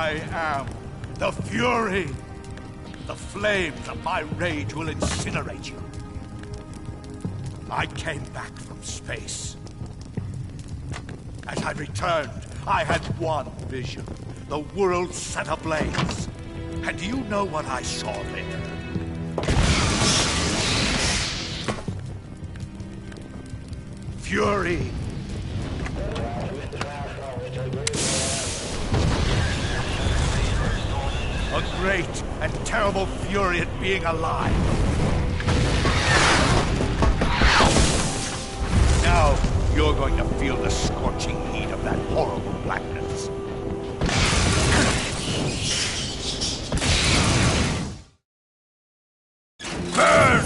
I am the Fury. The flames of my rage will incinerate you. I came back from space. As I returned, I had one vision. The world set ablaze. And do you know what I saw there? Fury. A great and terrible fury at being alive. Now, you're going to feel the scorching heat of that horrible blackness. Burn!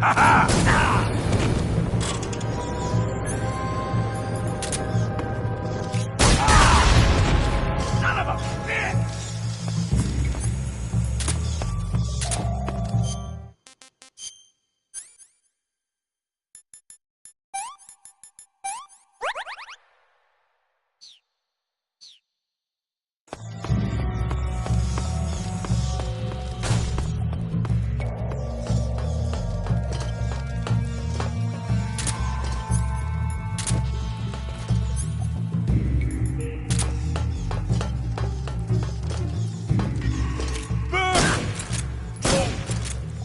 Ha-ha!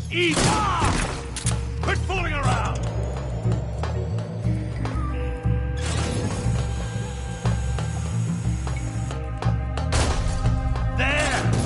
Eat! Quit fooling around! There!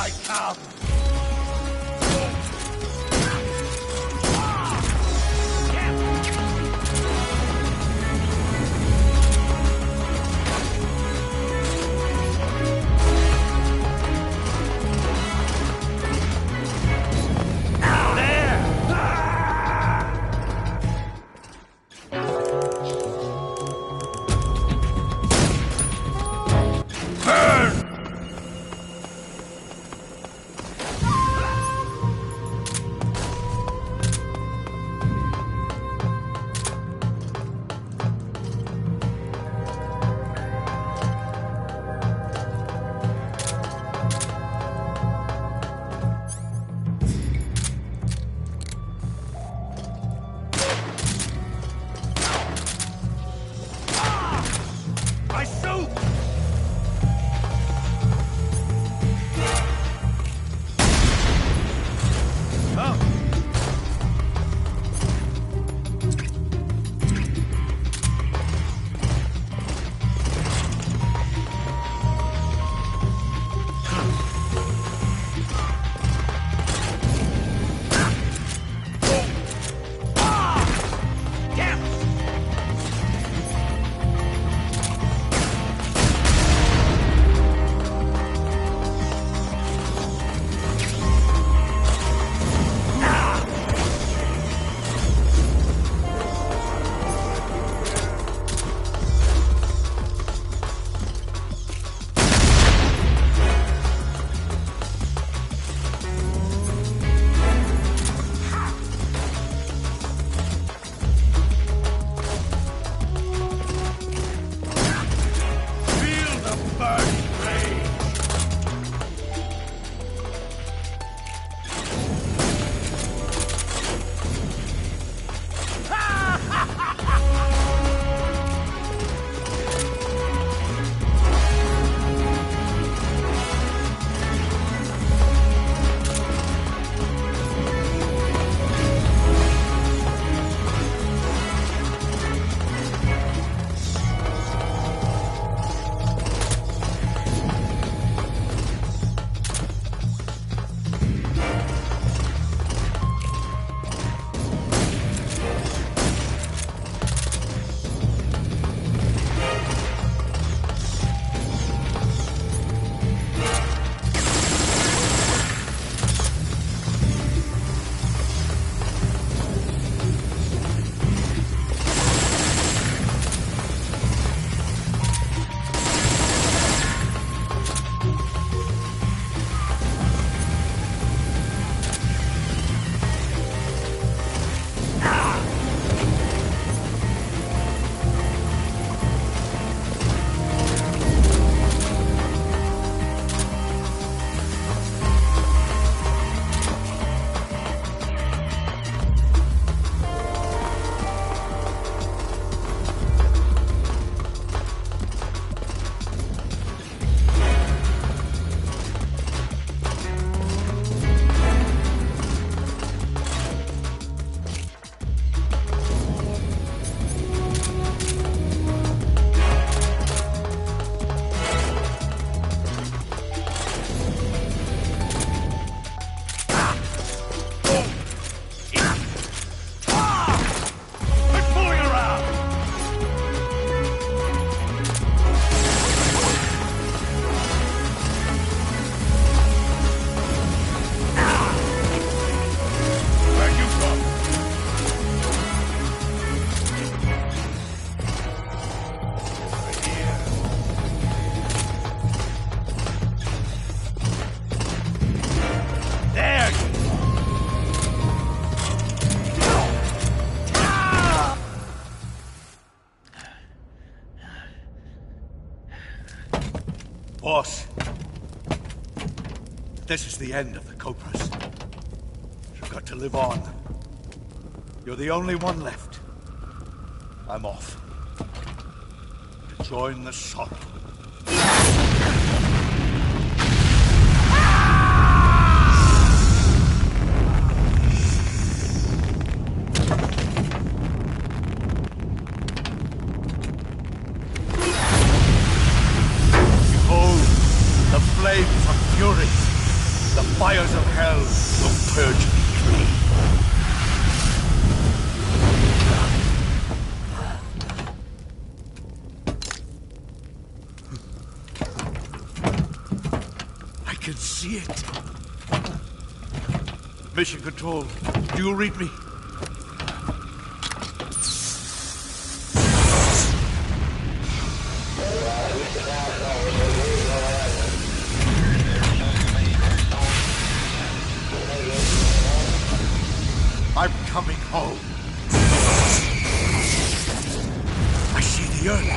I come. Force. This is the end of the Cobras. You've got to live on. You're the only one left. I'm off. To join the sorrow. Flames of fury, the fires of hell will purge me clean. I can see it. Mission Control, do you read me? I'm coming home. I see the earth.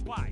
Why?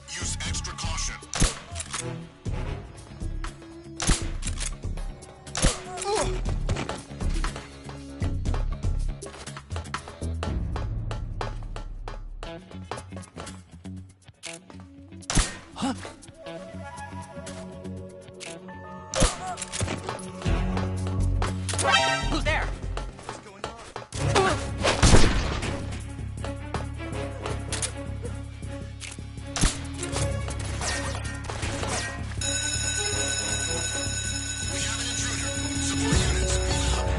Use extra caution. Huh? Who's there? What's going on? We have an intruder. Support units, move out.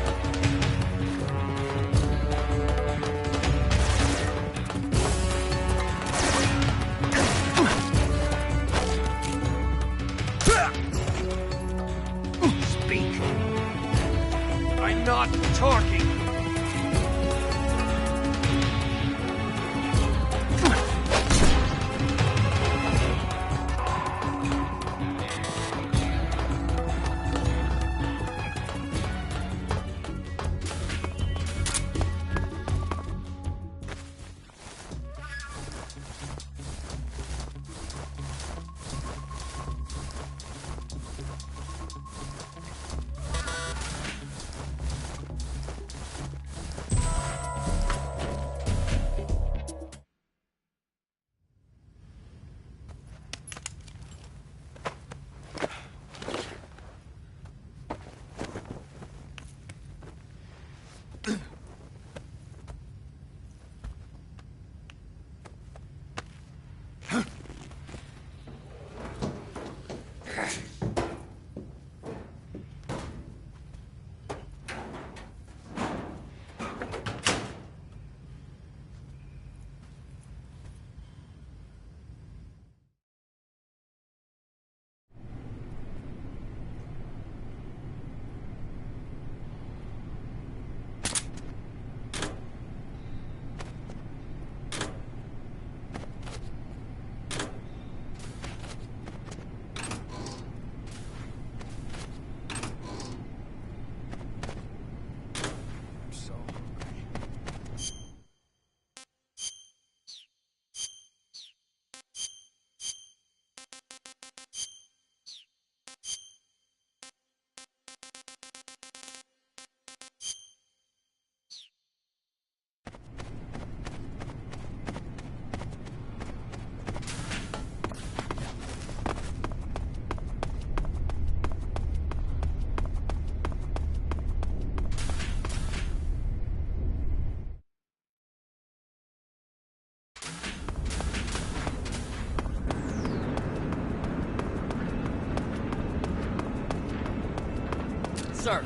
sir.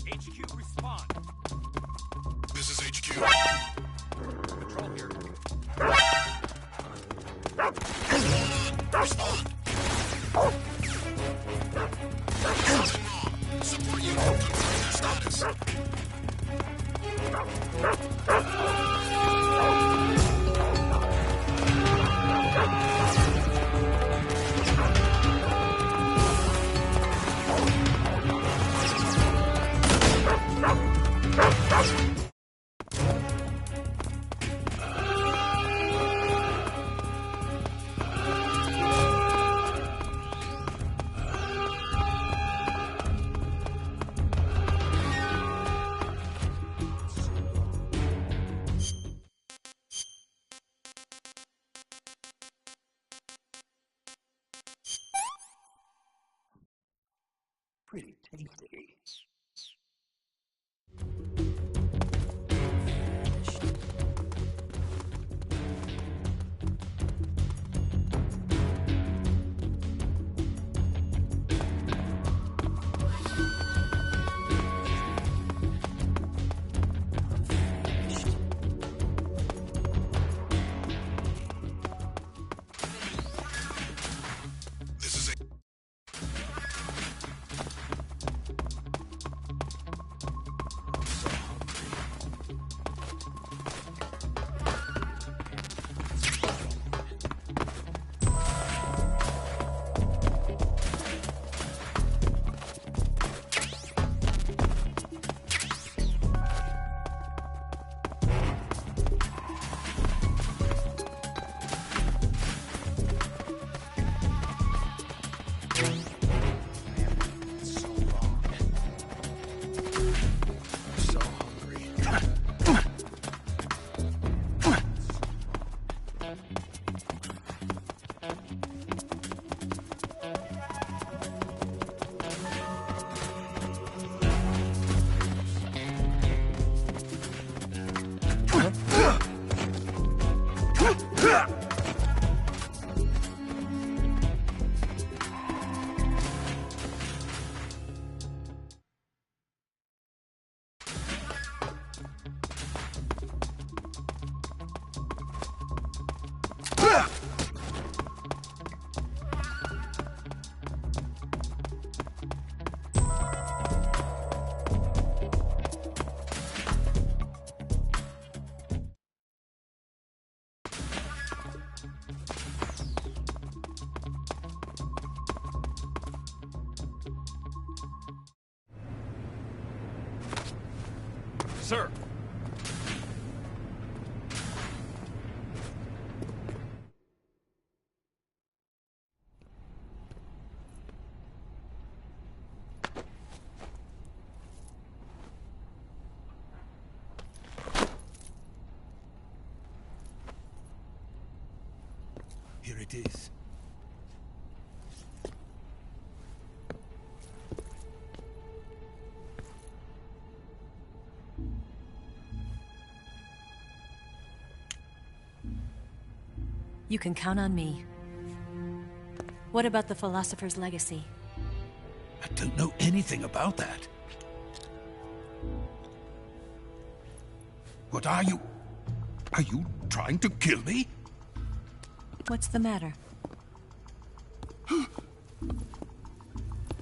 HQ, respond. This is HQ. Patrol here. Respond. Something wrong. Support unit. Confirm your status. Pretty tasty. This is So long. So hungry. Sir. Here it is. You can count on me. What about the Philosopher's Legacy? I don't know anything about that. What are you? Are you trying to kill me? What's the matter?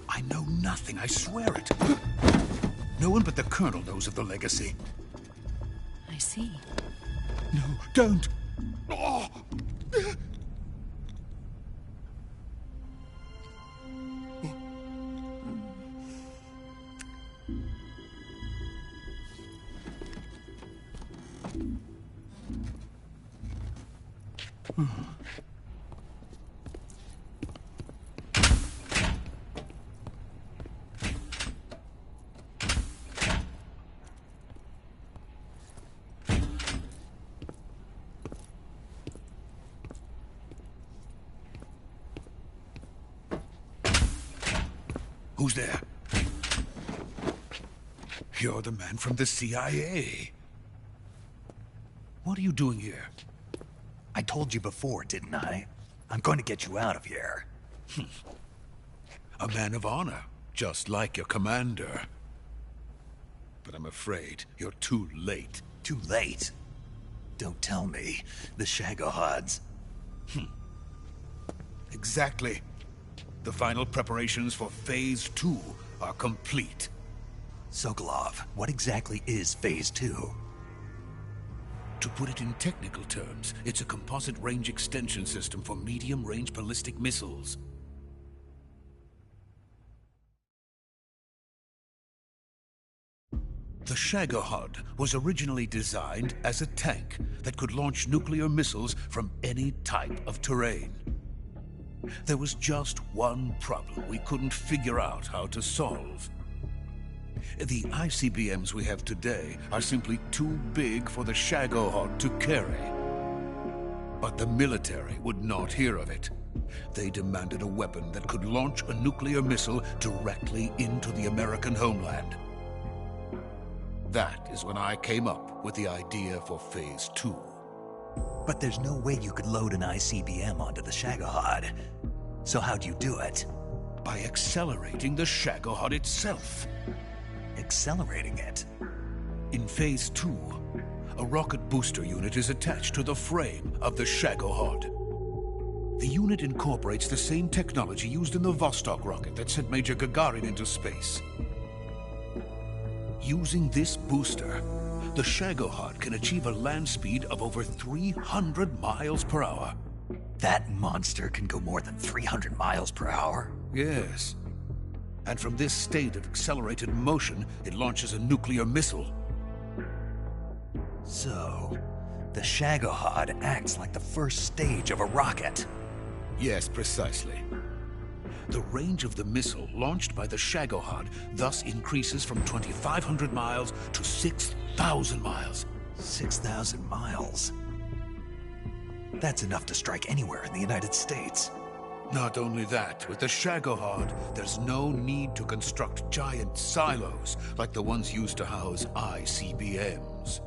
I know nothing, I swear it. No one but the Colonel knows of the legacy. I see. No, don't! Oh. Who's there? You're the man from the CIA. What are you doing here? I told you before, didn't I? I'm going to get you out of here. A man of honor, just like your commander. But I'm afraid you're too late. Too late? Don't tell me. The Shagohods. Exactly. The final preparations for Phase 2 are complete. Sokolov, what exactly is Phase 2? To put it in technical terms, it's a composite range extension system for medium-range ballistic missiles. The Shagohod was originally designed as a tank that could launch nuclear missiles from any type of terrain. There was just one problem we couldn't figure out how to solve. The ICBMs we have today are simply too big for the Shagohod to carry. But the military would not hear of it. They demanded a weapon that could launch a nuclear missile directly into the American homeland. That is when I came up with the idea for Phase 2. But there's no way you could load an ICBM onto the Shagohod. So how'd you do it? By accelerating the Shagohod itself. Accelerating it? In Phase 2, a rocket booster unit is attached to the frame of the Shagohod. The unit incorporates the same technology used in the Vostok rocket that sent Major Gagarin into space. Using this booster, the Shagohod can achieve a land speed of over 300 miles per hour. That monster can go more than 300 miles per hour? Yes. And from this state of accelerated motion, it launches a nuclear missile. So, the Shagohod acts like the first stage of a rocket. Yes, precisely. The range of the missile launched by the Shagohod thus increases from 2,500 miles to 6,000 miles. 6,000 miles? That's enough to strike anywhere in the United States. Not only that, with the Shagohod, there's no need to construct giant silos like the ones used to house ICBMs.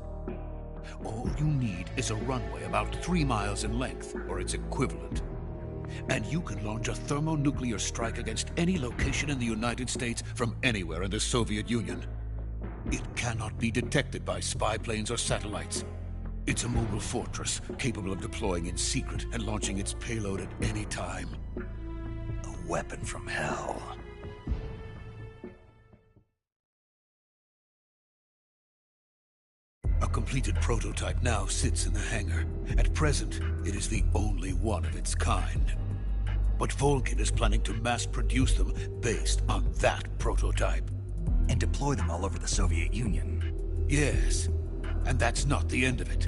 All you need is a runway about 3 miles in length, or its equivalent. And you can launch a thermonuclear strike against any location in the United States from anywhere in the Soviet Union. It cannot be detected by spy planes or satellites. It's a mobile fortress, capable of deploying in secret and launching its payload at any time. A weapon from hell. A completed prototype now sits in the hangar. At present, it is the only one of its kind. But Volgin is planning to mass-produce them based on that prototype. And deploy them all over the Soviet Union. Yes, and that's not the end of it.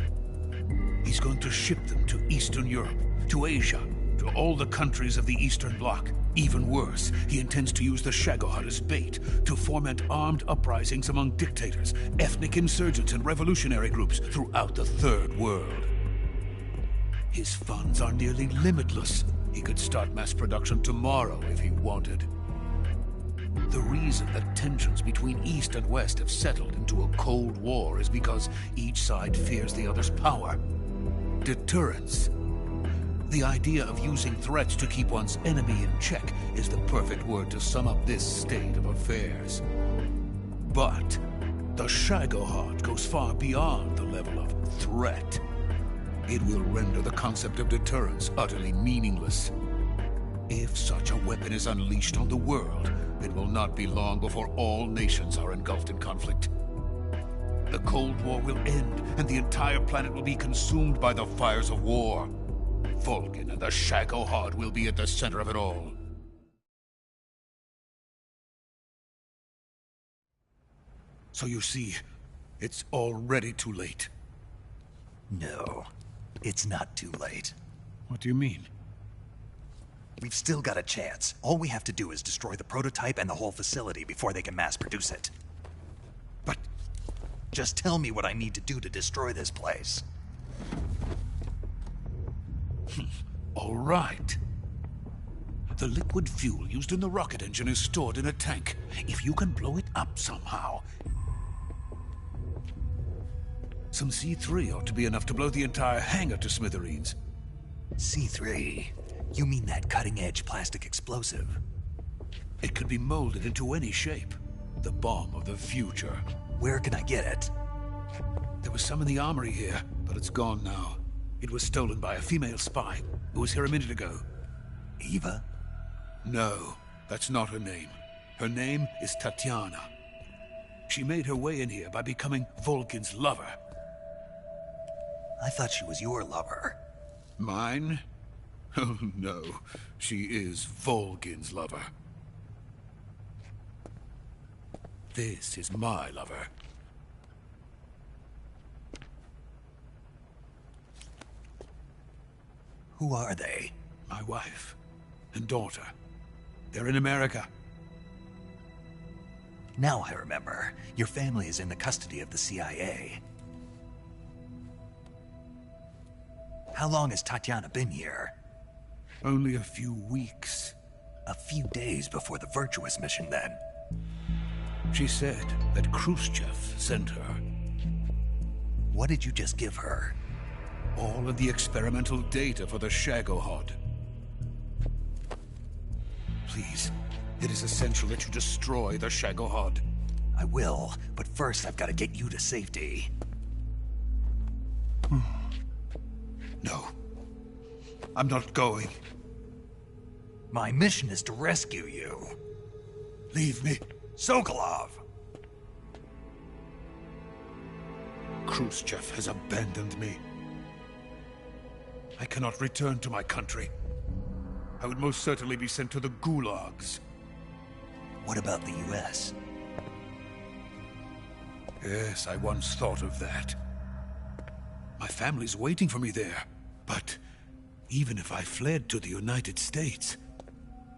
He's going to ship them to Eastern Europe, to Asia, to all the countries of the Eastern Bloc. Even worse, he intends to use the Shagohod as bait to foment armed uprisings among dictators, ethnic insurgents, and revolutionary groups throughout the Third World. His funds are nearly limitless. He could start mass production tomorrow if he wanted. The reason that tensions between East and West have settled into a Cold War is because each side fears the other's power. Deterrence. The idea of using threats to keep one's enemy in check is the perfect word to sum up this state of affairs. But the Shagohod goes far beyond the level of threat. It will render the concept of deterrence utterly meaningless. If such a weapon is unleashed on the world, it will not be long before all nations are engulfed in conflict. The Cold War will end, and the entire planet will be consumed by the fires of war. Vulcan and the Shagohod will be at the center of it all. So you see, it's already too late. No, it's not too late. What do you mean? We've still got a chance. All we have to do is destroy the prototype and the whole facility before they can mass produce it. But just tell me what I need to do to destroy this place. all right. The liquid fuel used in the rocket engine is stored in a tank. If you can blow it up somehow, some C3 ought to be enough to blow the entire hangar to smithereens. C3? You mean that cutting-edge plastic explosive? It could be molded into any shape. The bomb of the future. Where can I get it? There was some in the armory here, but it's gone now. It was stolen by a female spy who was here a minute ago. Eva? No, that's not her name. Her name is Tatiana. She made her way in here by becoming Vulcan's lover. I thought she was your lover. Mine? Oh no, she is Vulcan's lover. This is my lover. Who are they? My wife and daughter. They're in America. Now I remember. Your family is in the custody of the CIA. How long has Tatiana been here? Only a few weeks. A few days before the Virtuous mission, then. She said that Khrushchev sent her. What did you just give her? All of the experimental data for the Shagohod. Please, it is essential that you destroy the Shagohod. I will, but first I've got to get you to safety. No. I'm not going. My mission is to rescue you. Leave me. Sokolov! Khrushchev has abandoned me. I cannot return to my country. I would most certainly be sent to the gulags. What about the US? Yes, I once thought of that. My family's waiting for me there. But even if I fled to the United States,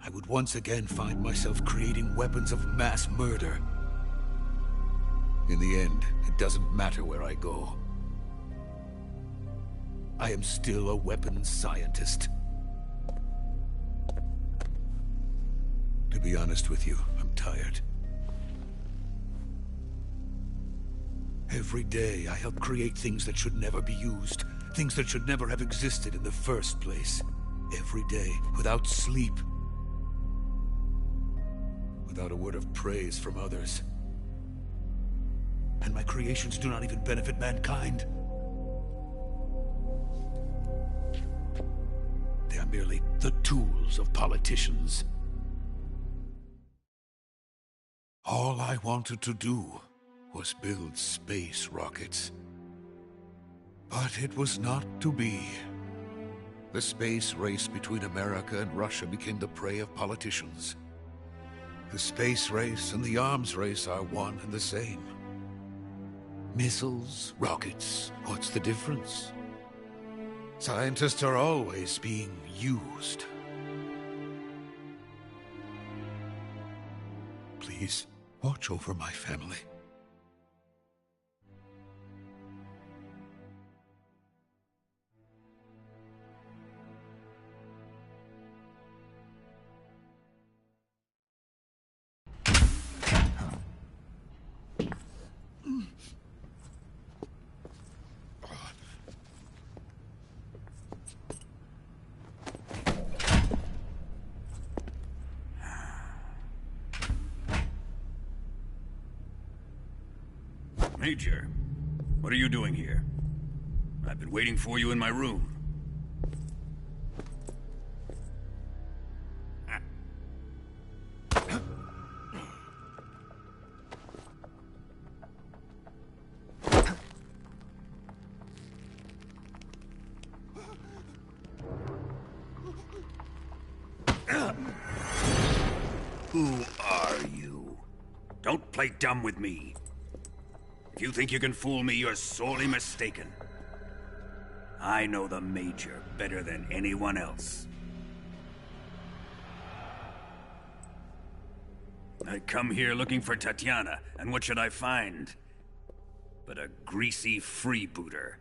I would once again find myself creating weapons of mass murder. In the end, it doesn't matter where I go. I am still a weapons scientist. To be honest with you, I'm tired. Every day, I help create things that should never be used. Things that should never have existed in the first place. Every day, without sleep. Without a word of praise from others. And my creations do not even benefit mankind. They are merely the tools of politicians. All I wanted to do was build space rockets. But it was not to be. The space race between America and Russia became the prey of politicians. The space race and the arms race are one and the same. Missiles, rockets, what's the difference? Scientists are always being used. Please, watch over my family. Major, what are you doing here? I've been waiting for you in my room. Who are you? Don't play dumb with me. If you think you can fool me, you're sorely mistaken. I know the Major better than anyone else. I come here looking for Tatiana, and what should I find? But a greasy freebooter.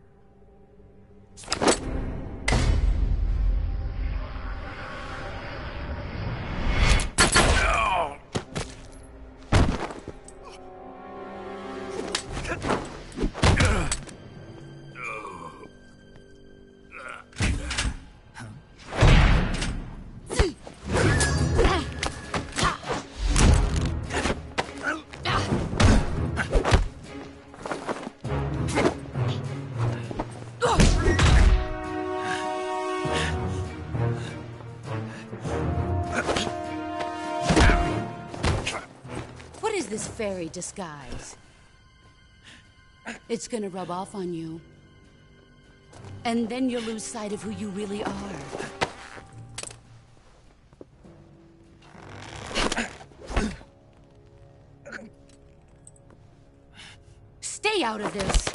This fairy disguise. It's gonna rub off on you. And then you'll lose sight of who you really are. Stay out of this!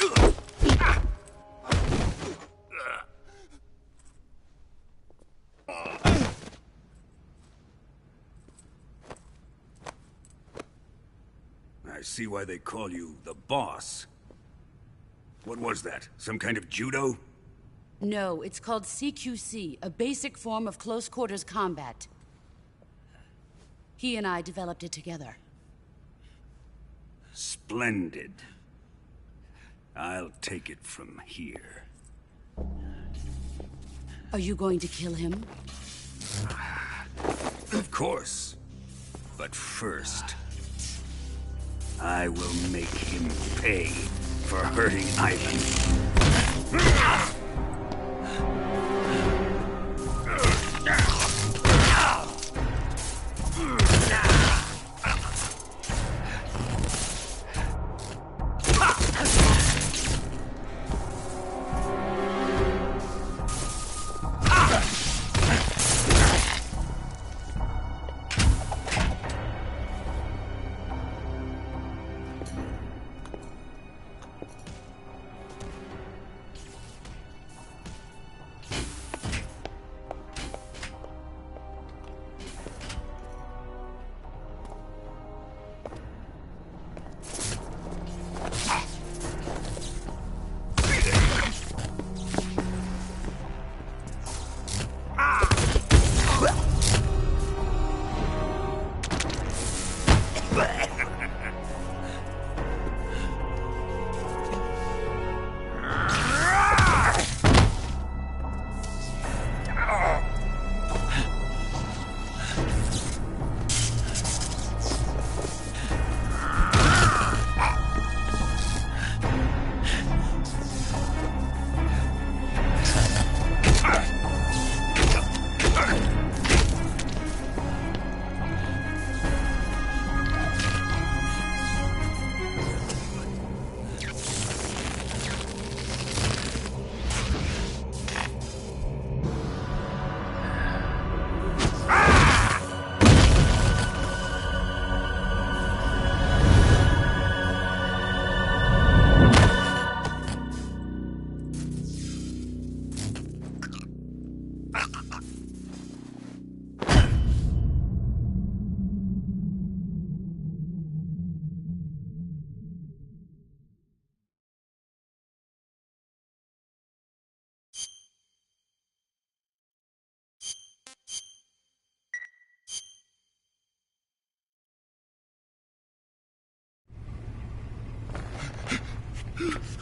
I see why they call you the boss. What was that? Some kind of judo? No, it's called CQC, a basic form of close quarters combat. He and I developed it together. Splendid. I'll take it from here. Are you going to kill him? Of course. But first, I will make him pay for hurting Ivan.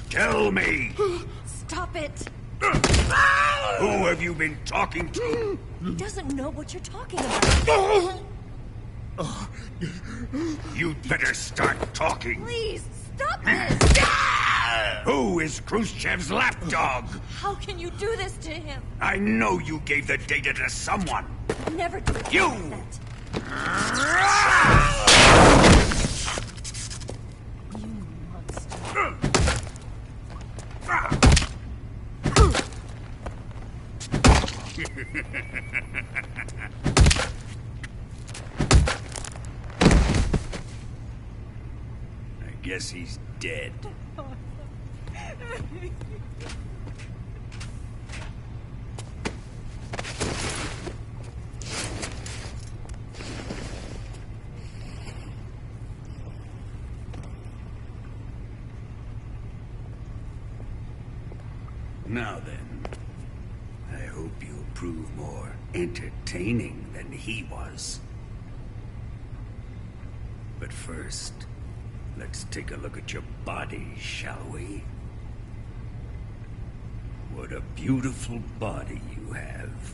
Tell me! Stop it! Who have you been talking to? He doesn't know what you're talking about. You'd better start talking. Please, stop this! Who is Khrushchev's lapdog? How can you do this to him? I know you gave the data to someone. Never do it You! like that. You monster. Guess he's dead. Now then, I hope you'll prove more entertaining than he was. But first, let's take a look at your body, shall we? What a beautiful body you have,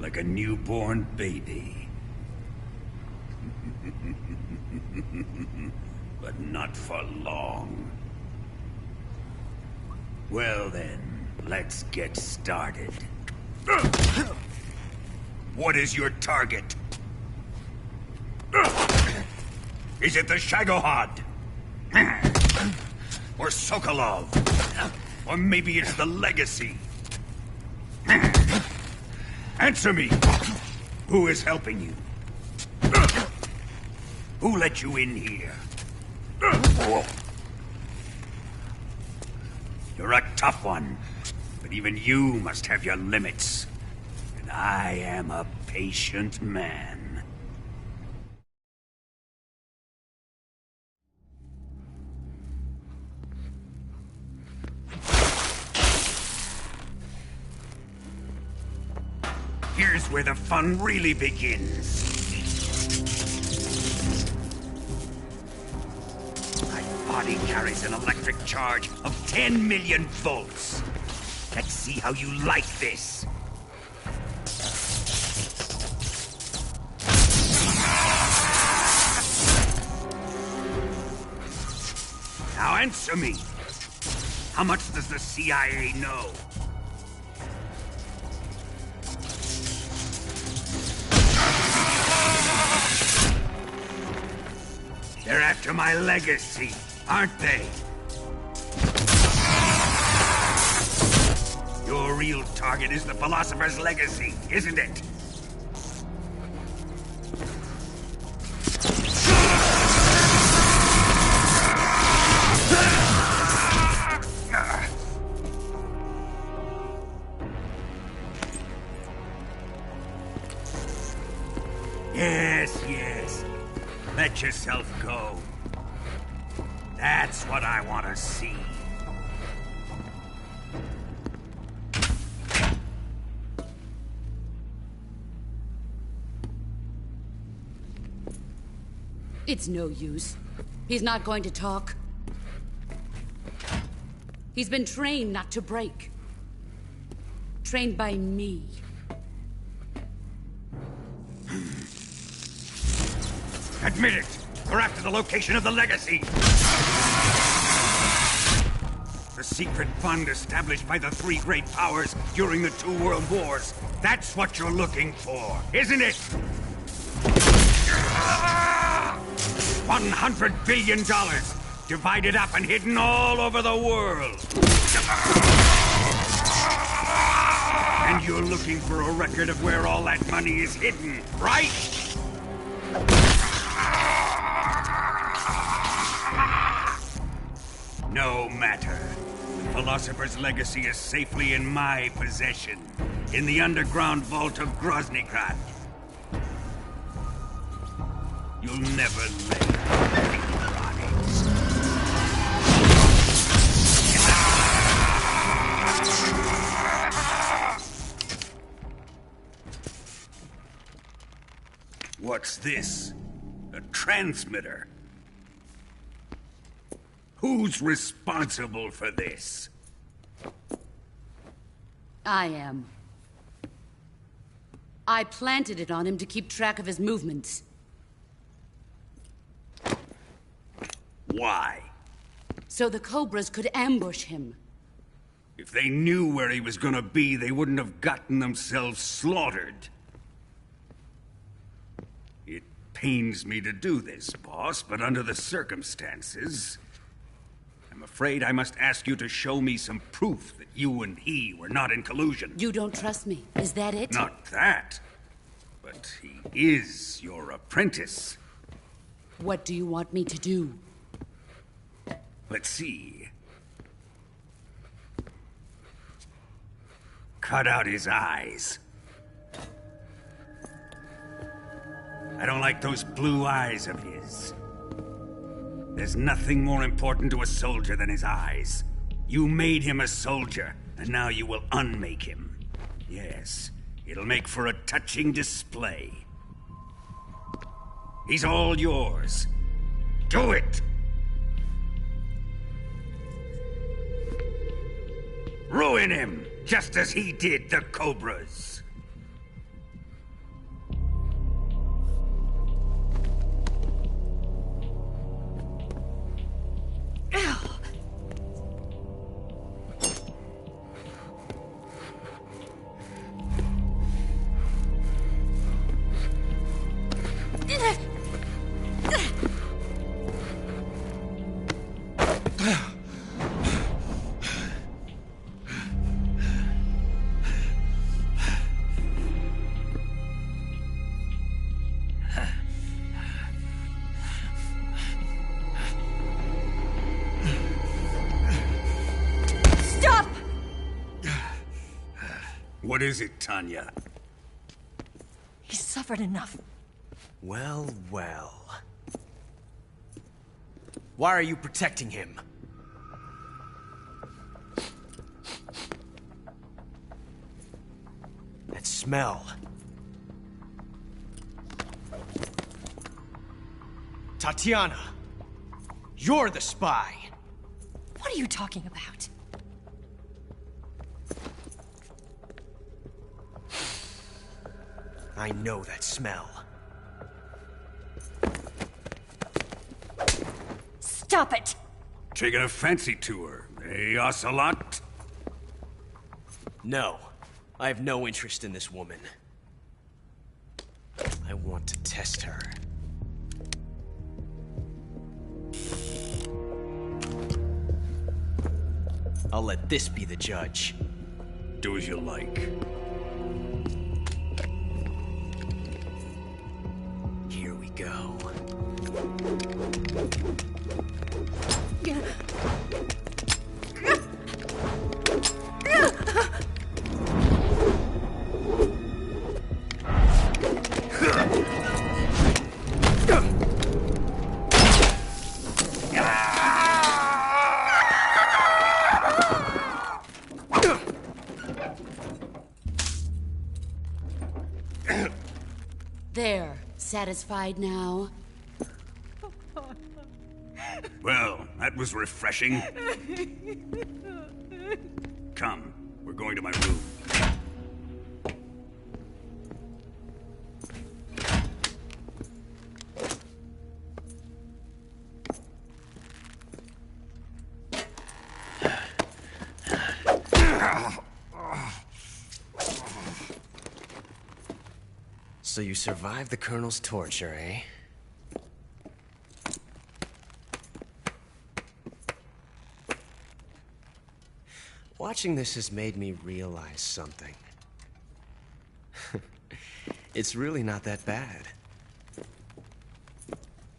like a newborn baby. But not for long. Well then, let's get started. What is your target? Is it the Shagohod? Or Sokolov? Or maybe it's the Legacy? Answer me! Who is helping you? Who let you in here? You're a tough one, but even you must have your limits. And I am a patient man. Here's where the fun really begins. My body carries an electric charge of 10 million volts. Let's see how you like this. Now answer me. How much does the CIA know? They're after my legacy, aren't they? Your real target is the Philosopher's Legacy, isn't it? Yes, yes. Let yourself go. That's what I want to see. It's no use. He's not going to talk. He's been trained not to break. Trained by me. Admit it! We're after the location of the Legacy! The secret fund established by the three great powers during the 2 world wars. That's what you're looking for, isn't it? $100 billion, divided up and hidden all over the world. And you're looking for a record of where all that money is hidden, right? No matter. The Philosopher's Legacy is safely in my possession, in the underground vault of Groznygrad. You'll never lay electronics. What's this? A transmitter? Who's responsible for this? I am. I planted it on him to keep track of his movements. Why? So the Cobras could ambush him. If they knew where he was gonna be, they wouldn't have gotten themselves slaughtered. It pains me to do this, boss, but under the circumstances, I'm afraid I must ask you to show me some proof that you and he were not in collusion. You don't trust me, is that it? Not that, but he is your apprentice. What do you want me to do? Let's see. Cut out his eyes. I don't like those blue eyes of his. There's nothing more important to a soldier than his eyes. You made him a soldier, and now you will unmake him. Yes, it'll make for a touching display. He's all yours. Do it! Ruin him, just as he did the Cobras. What is it, Tanya? He's suffered enough. Well, well. Why are you protecting him? That smell. Tatiana! You're the spy! What are you talking about? I know that smell. Stop it! Taking a fancy to her, eh, Ocelot? No. I have no interest in this woman. I want to test her. I'll let this be the judge. Do as you like. Here we go. There. Satisfied now? Well, that was refreshing. Come, we're going to my room. So you survived the Colonel's torture, eh? Watching this has made me realize something. It's really not that bad.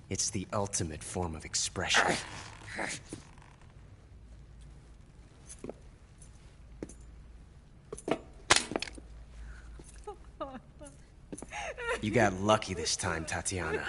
It's the ultimate form of expression. You got lucky this time, Tatiana.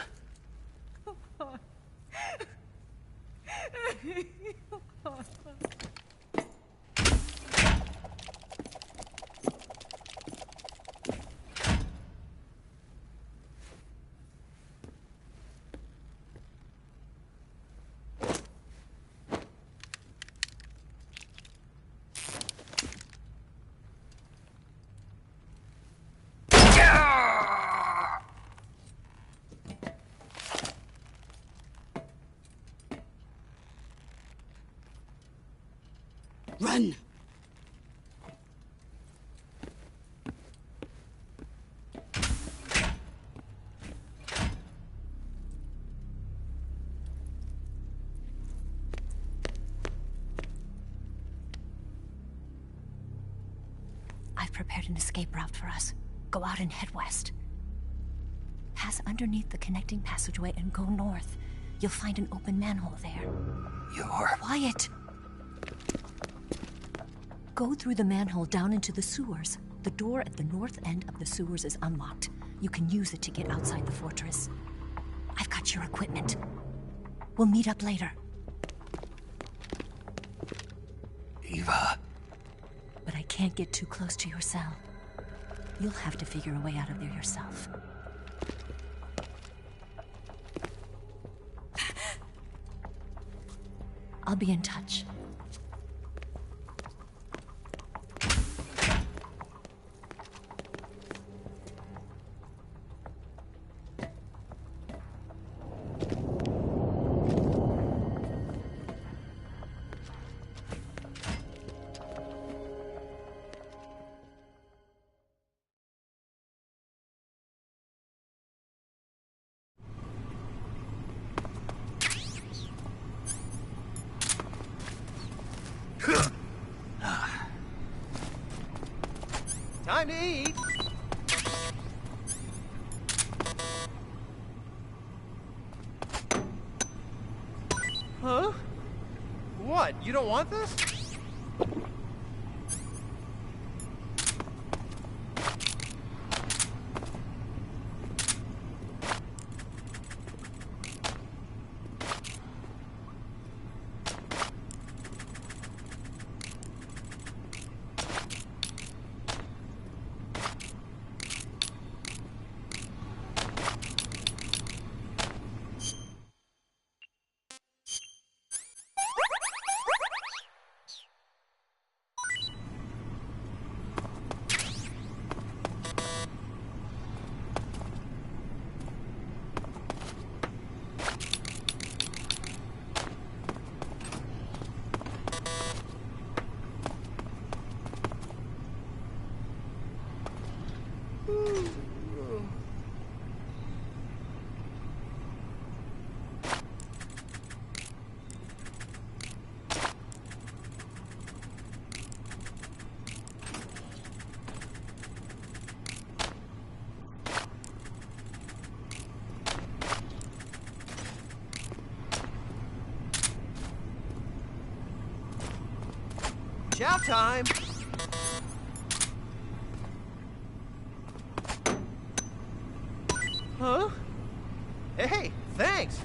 Run! I've prepared an escape route for us. Go out and head west. Pass underneath the connecting passageway and go north. You'll find an open manhole there. You're... Quiet! Go through the manhole down into the sewers. The door at the north end of the sewers is unlocked. You can use it to get outside the fortress. I've got your equipment. We'll meet up later. Eva... But I can't get too close to your cell. You'll have to figure a way out of there yourself. I'll be in touch. Time to eat! Huh? What? You don't want this? Chow time! Huh? Hey, thanks!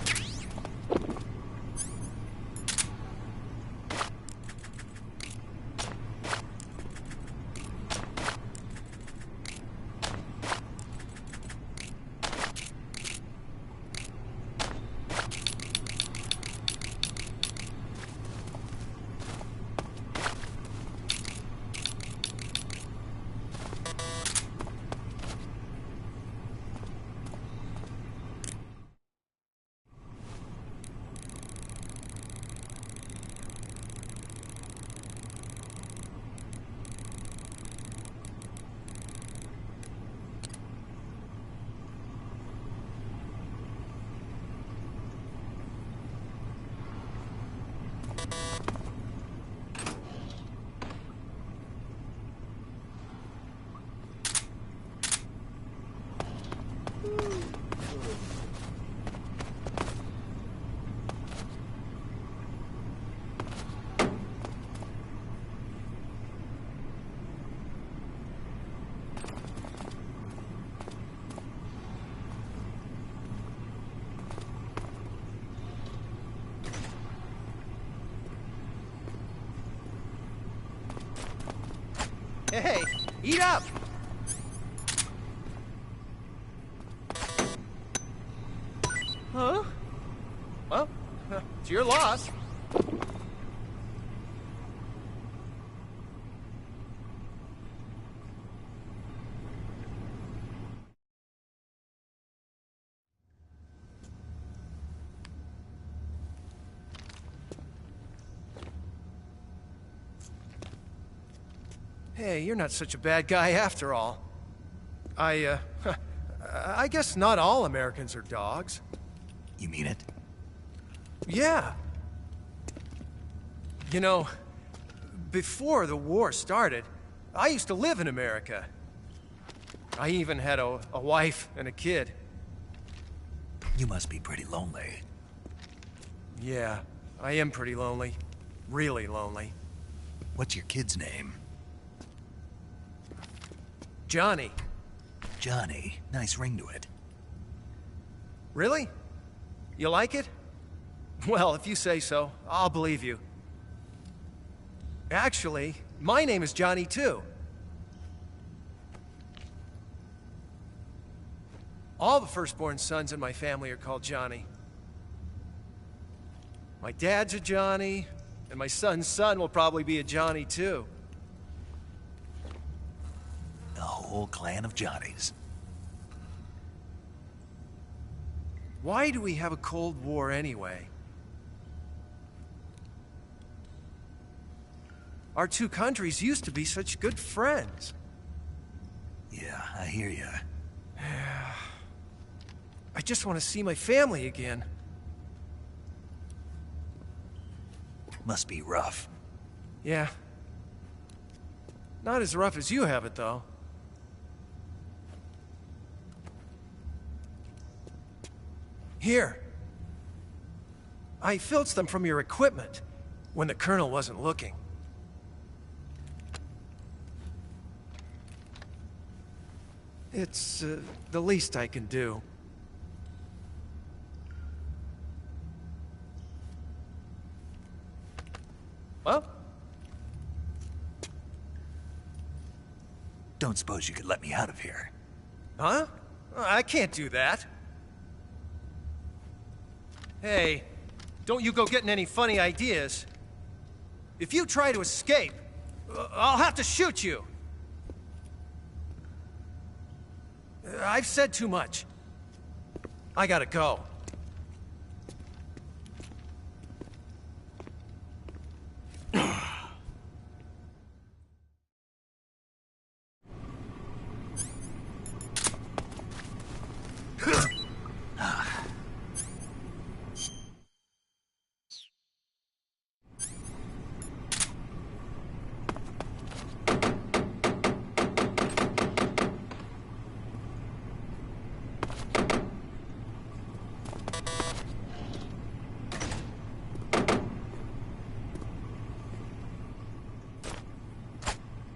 Hey, eat up! Huh? Well, it's your loss. Hey, you're not such a bad guy after all. I guess not all Americans are dogs. You mean it? Yeah. You know, before the war started, I used to live in America. I even had a wife and a kid. You must be pretty lonely. Yeah, I am pretty lonely. Really lonely. What's your kid's name? Johnny. Johnny. Nice ring to it. Really? You like it? Well, if you say so, I'll believe you. Actually, my name is Johnny too. All the firstborn sons in my family are called Johnny. My dad's a Johnny, and my son's son will probably be a Johnny too. A whole clan of Johnnies. Why do we have a Cold War anyway? Our two countries used to be such good friends. Yeah, I hear ya. I just want to see my family again. Must be rough. Yeah. Not as rough as you have it, though. Here. I filched them from your equipment when the Colonel wasn't looking. It's the least I can do. Well? Don't suppose you could let me out of here? Huh? I can't do that. Hey, don't you go getting any funny ideas. If you try to escape, I'll have to shoot you. I've said too much. I gotta go.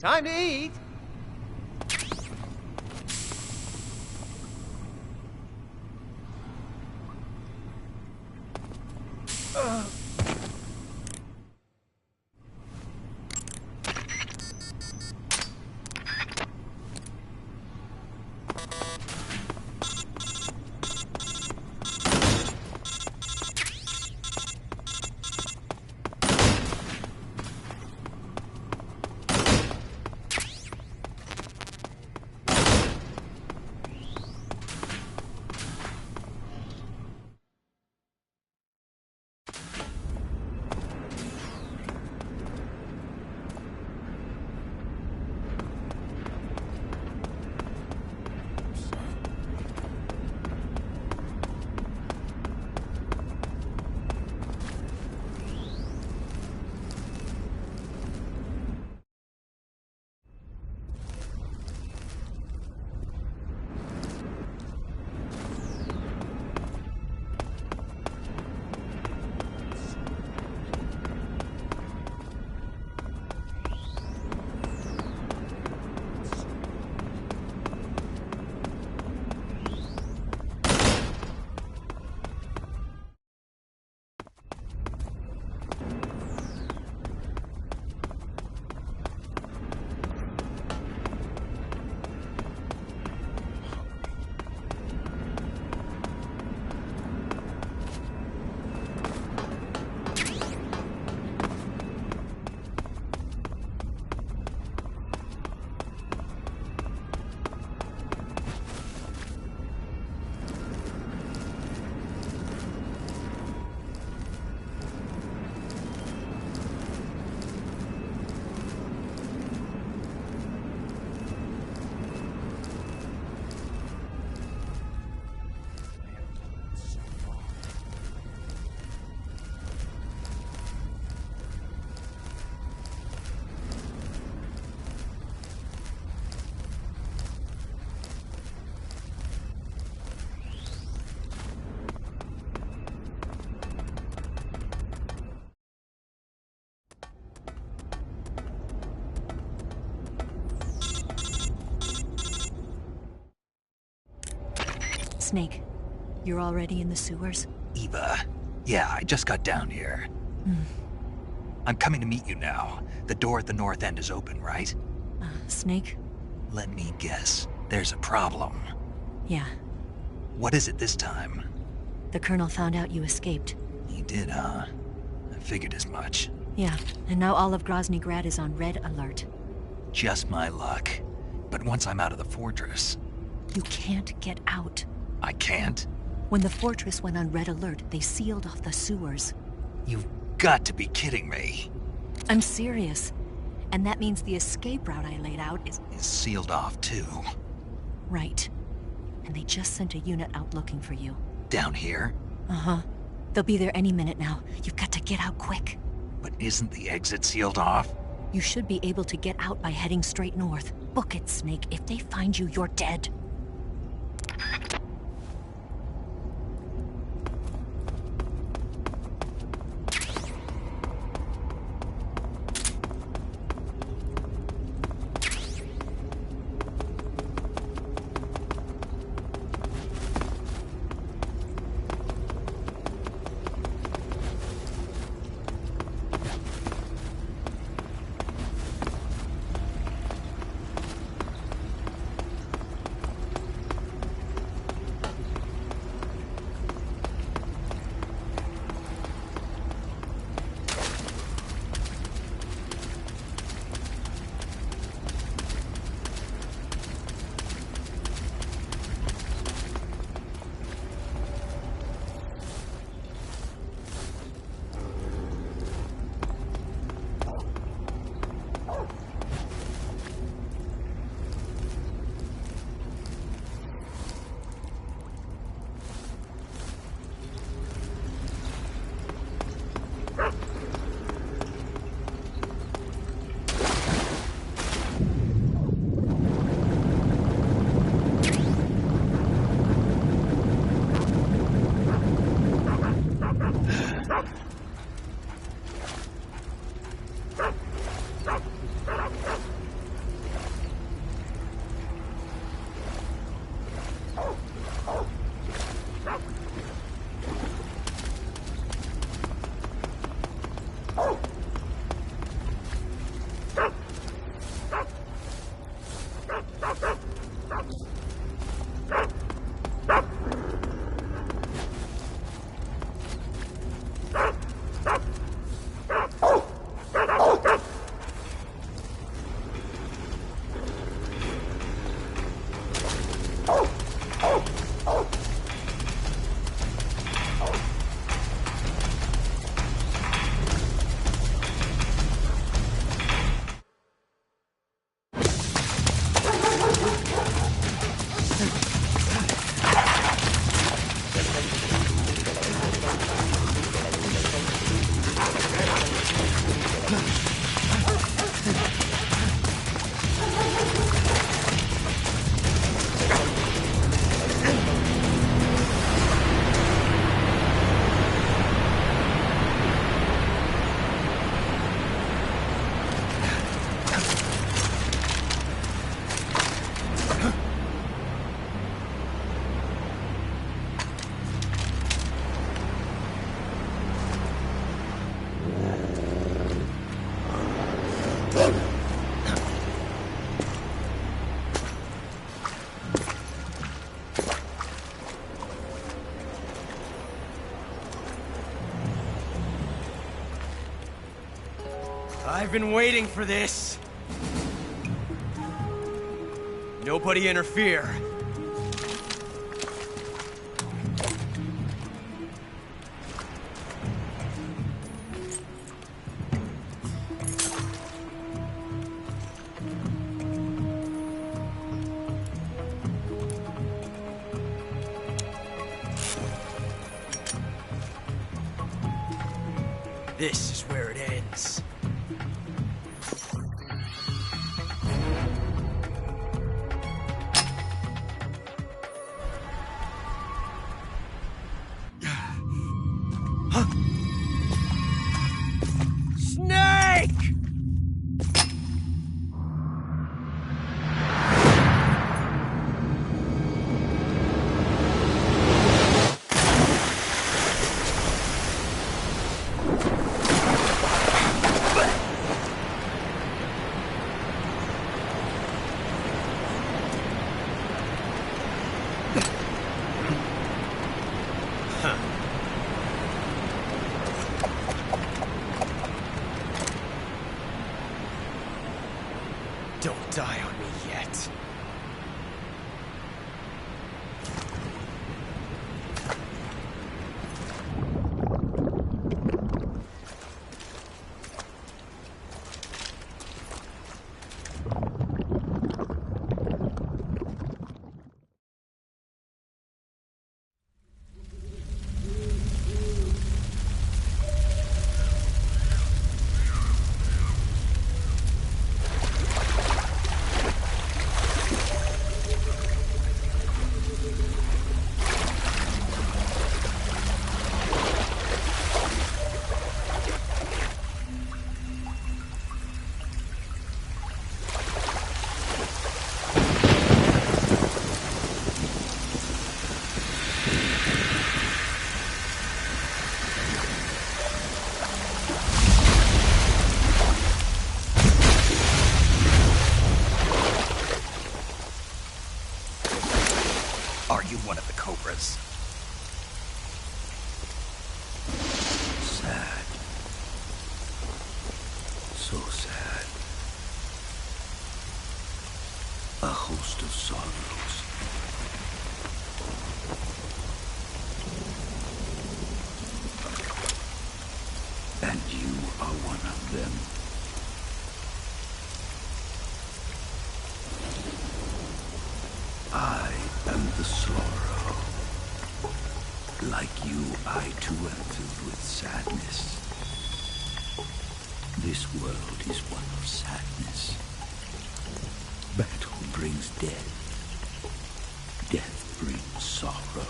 Time to eat! Snake, you're already in the sewers? Eva, yeah, I just got down here. I'm coming to meet you now. The door at the north end is open, right? Snake? Let me guess. There's a problem. Yeah. What is it this time? The Colonel found out you escaped. He did, huh? I figured as much. Yeah, and now all of Grozny Grad is on red alert. Just my luck. But once I'm out of the fortress... You can't get out. I can't? When the fortress went on red alert, they sealed off the sewers. You've got to be kidding me. I'm serious. And that means the escape route I laid out is sealed off, too. right. And they just sent a unit out looking for you. Down here? Uh-huh. They'll be there any minute now. You've got to get out quick. But isn't the exit sealed off? You should be able to get out by heading straight north. Book it, Snake. If they find you, you're dead. I've been waiting for this. Nobody interfere. This is where it ends. Don't die on me yet. Are you one of the Cobras? Sad. So sad. A host of sorrows. And you are one of them. I am the sorrow. Like you, I too am filled with sadness. This world is one of sadness. Battle brings death. Death brings sorrow.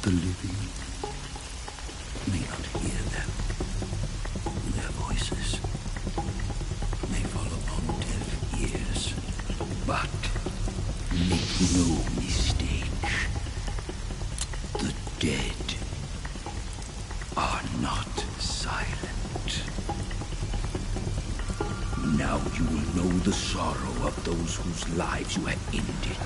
The living may not hear them. Their voices may fall upon deaf ears. But make no mistake, the dead are not silent. Now you will know the sorrow of those whose lives you have ended.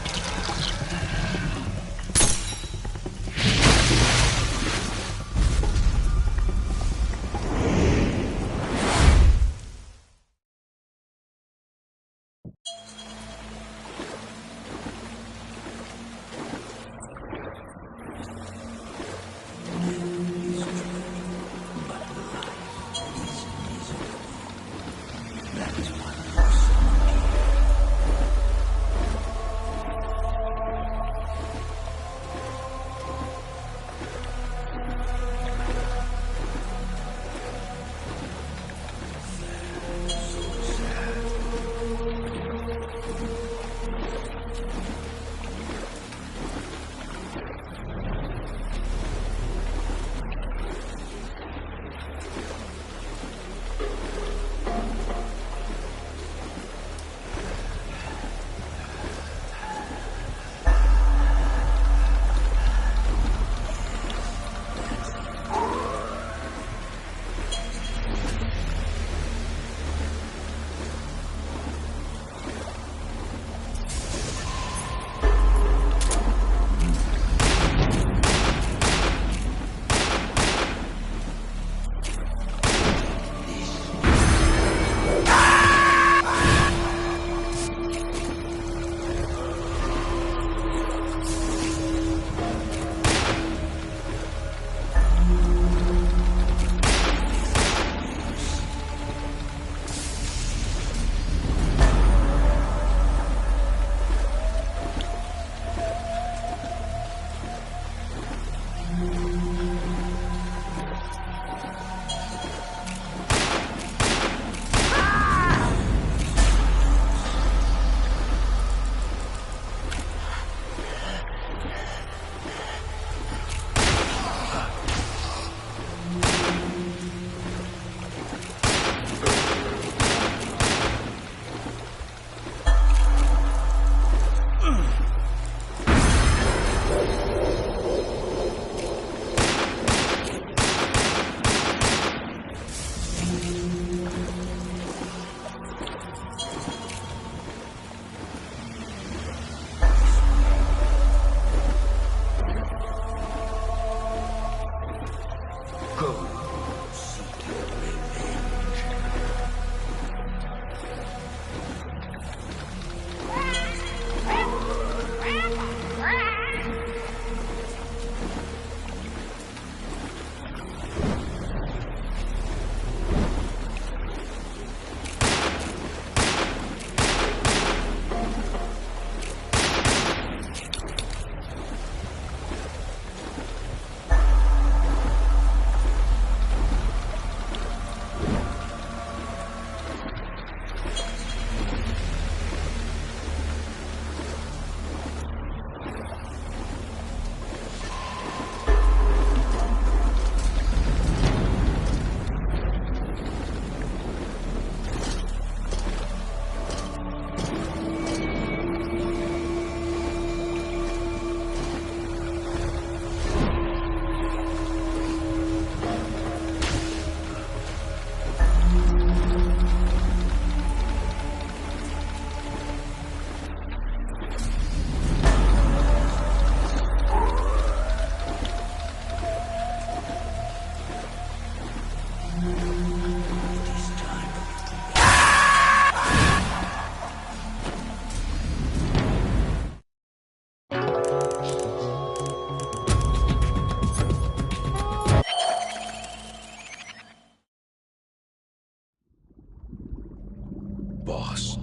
boss.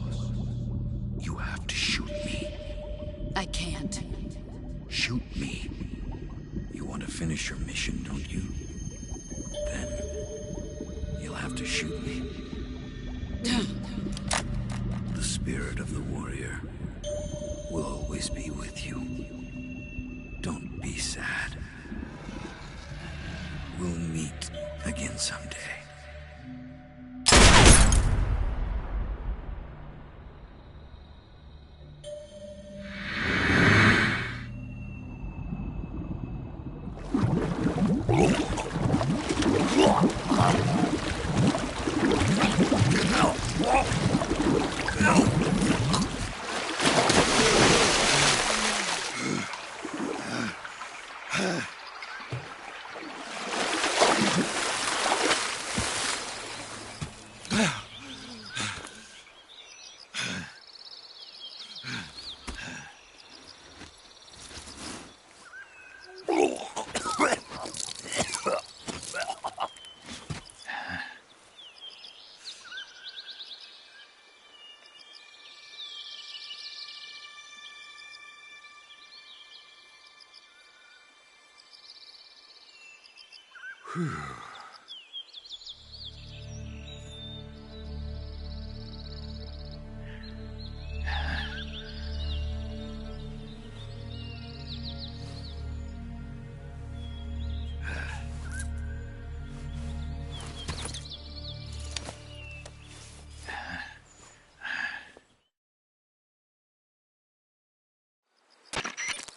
You have to shoot me. I can't. Shoot me. You want to finish your mission, don't you? Then you'll have to shoot me. The spirit of the warrior will always be with you. Don't be sad. We'll meet again someday.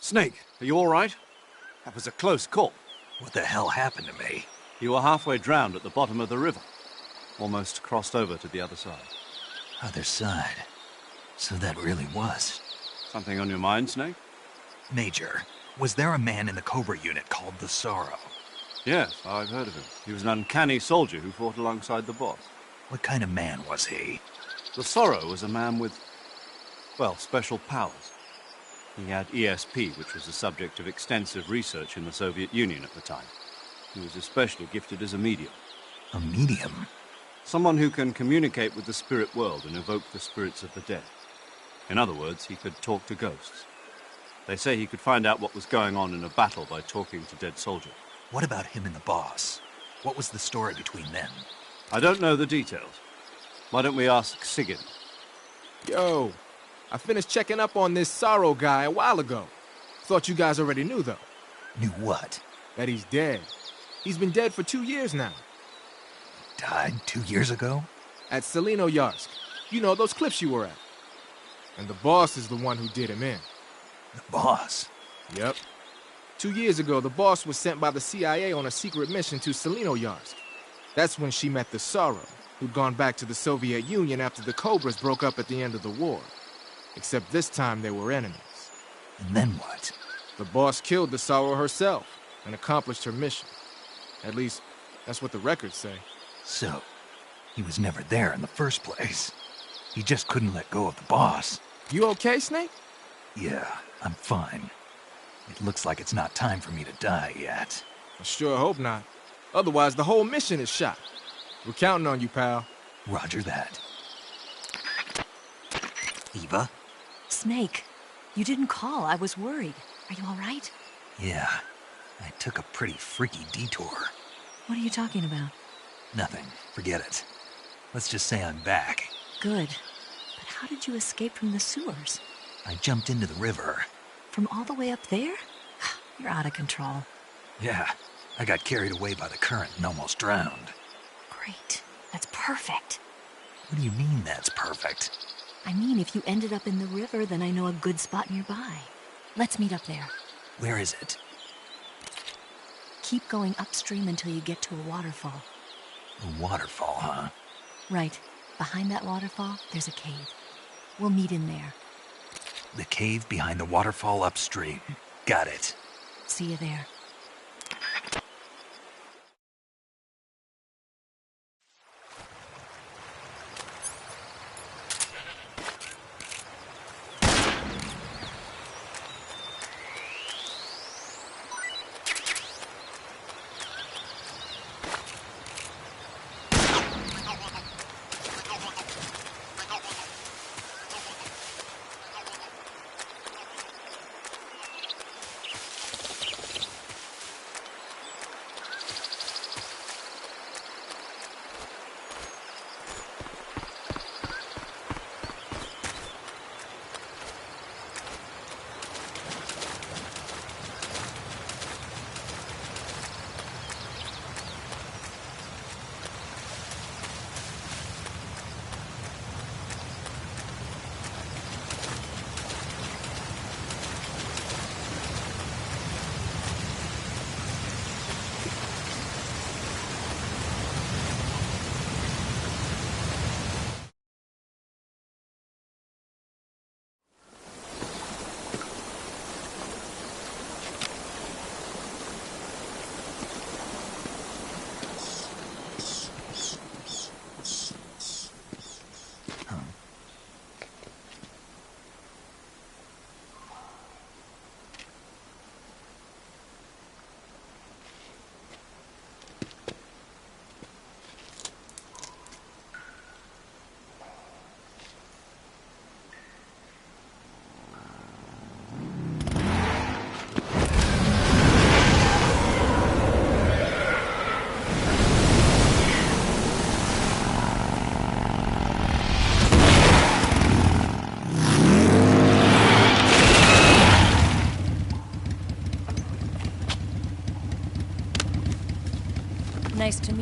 Snake, are you all right? That was a close call. What the hell happened to me? You were halfway drowned at the bottom of the river. Almost crossed over to the other side. Other side. So that really was. Something on your mind, Snake? Major, was there a man in the Cobra unit called the Sorrow? Yes, I've heard of him. He was an uncanny soldier who fought alongside the boss. What kind of man was he? The Sorrow was a man with, well, special powers. He had ESP, which was the subject of extensive research in the Soviet Union at the time. He was especially gifted as a medium. A medium? Someone who can communicate with the spirit world and evoke the spirits of the dead. In other words, he could talk to ghosts. They say he could find out what was going on in a battle by talking to dead soldiers. What about him and the boss? What was the story between them? I don't know the details. Why don't we ask Sigyn? Yo, I finished checking up on this Sorrow guy a while ago. Thought you guys already knew, though. Knew what? That he's dead. He's been dead for 2 years now. Died 2 years ago? At Selino-Yarsk. You know, those cliffs you were at. And the boss is the one who did him in. The boss? Yep. 2 years ago, the boss was sent by the CIA on a secret mission to Selino-Yarsk. That's when she met the Sorrow, who'd gone back to the Soviet Union after the Cobras broke up at the end of the war. Except this time they were enemies. And then what? The boss killed the Sorrow herself and accomplished her mission. At least, that's what the records say. So, he was never there in the first place. He just couldn't let go of the boss. You okay, Snake? Yeah, I'm fine. It looks like it's not time for me to die yet. I sure hope not. Otherwise, the whole mission is shot. We're counting on you, pal. Roger that. Eva? Snake, you didn't call. I was worried. Are you all right? Yeah, I took a pretty freaky detour. What are you talking about? Nothing. Forget it. Let's just say I'm back. Good. But how did you escape from the sewers? I jumped into the river. From all the way up there? You're out of control. Yeah, I got carried away by the current and almost drowned. Great. That's perfect. What do you mean that's perfect? I mean, if you ended up in the river, then I know a good spot nearby. Let's meet up there. Where is it? Keep going upstream until you get to a waterfall. A waterfall, huh? Right. Behind that waterfall, there's a cave. We'll meet in there. The cave behind the waterfall upstream. Got it. See you there.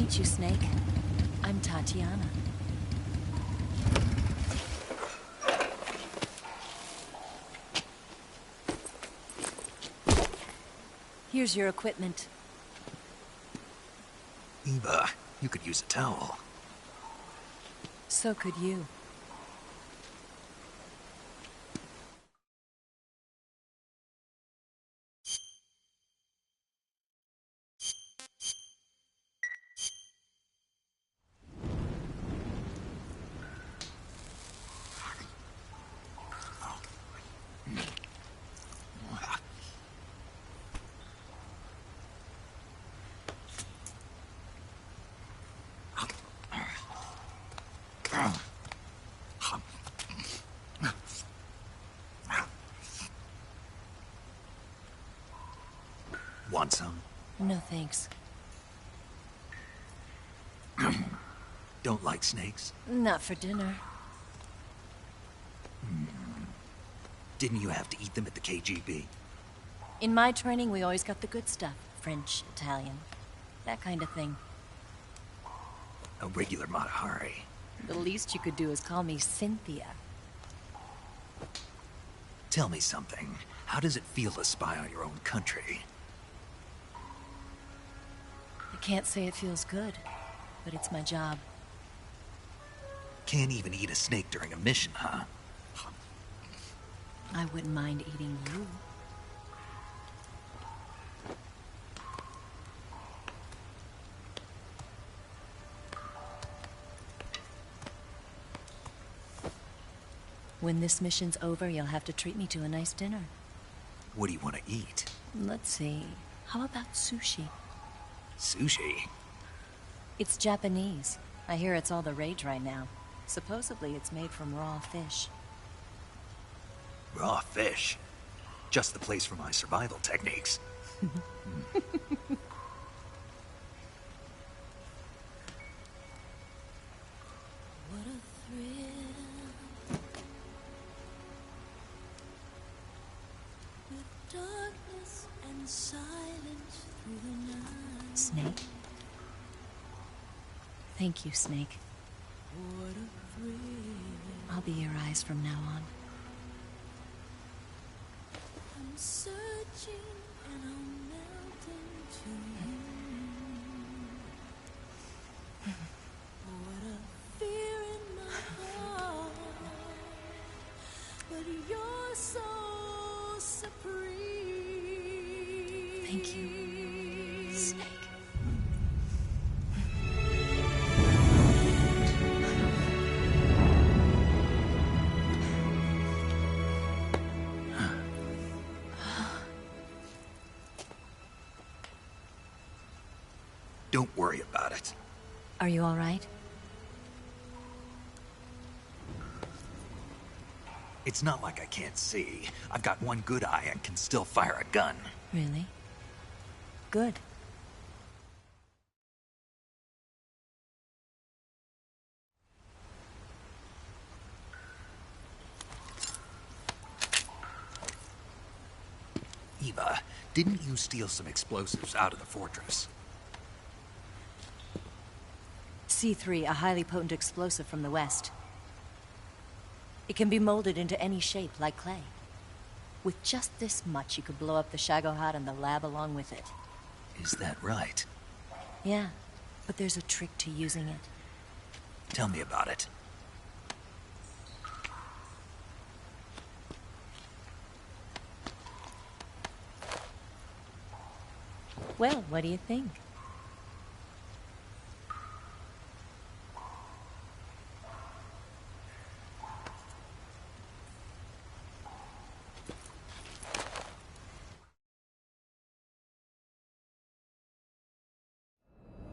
meet you, Snake. I'm Tatiana. Here's your equipment. Eva, you could use a towel. So could you. Want some? No thanks. Don't like snakes? Not for dinner. Didn't you have to eat them at the KGB? In my training, we always got the good stuff. French, Italian, that kind of thing. A regular Mata Hari. The least you could do is call me Cynthia. Tell me something. How does it feel to spy on your own country? I can't say it feels good, but it's my job. Can't even eat a snake during a mission, huh? I wouldn't mind eating you. When this mission's over, you'll have to treat me to a nice dinner. What do you want to eat? Let's see. How about sushi? Sushi? It's Japanese. I hear it's all the rage right now. Supposedly it's made from raw fish. Raw fish? Just the place for my survival techniques. What a thrill. With darkness and silence through the night. Snake? Thank you, Snake. What a thrill. I'll be your eyes from now on. I'm searching and I'm melting to you. What a fear in my heart. But you're so supreme. Thank you, Snake. Don't worry about it. Are you all right? It's not like I can't see. I've got one good eye and can still fire a gun. Really? Good. Eva, didn't you steal some explosives out of the fortress? C3, a highly potent explosive from the west. It can be molded into any shape, like clay. With just this much, you could blow up the Shagohod and the lab along with it. Is that right? Yeah, but there's a trick to using it. Tell me about it. Well, what do you think?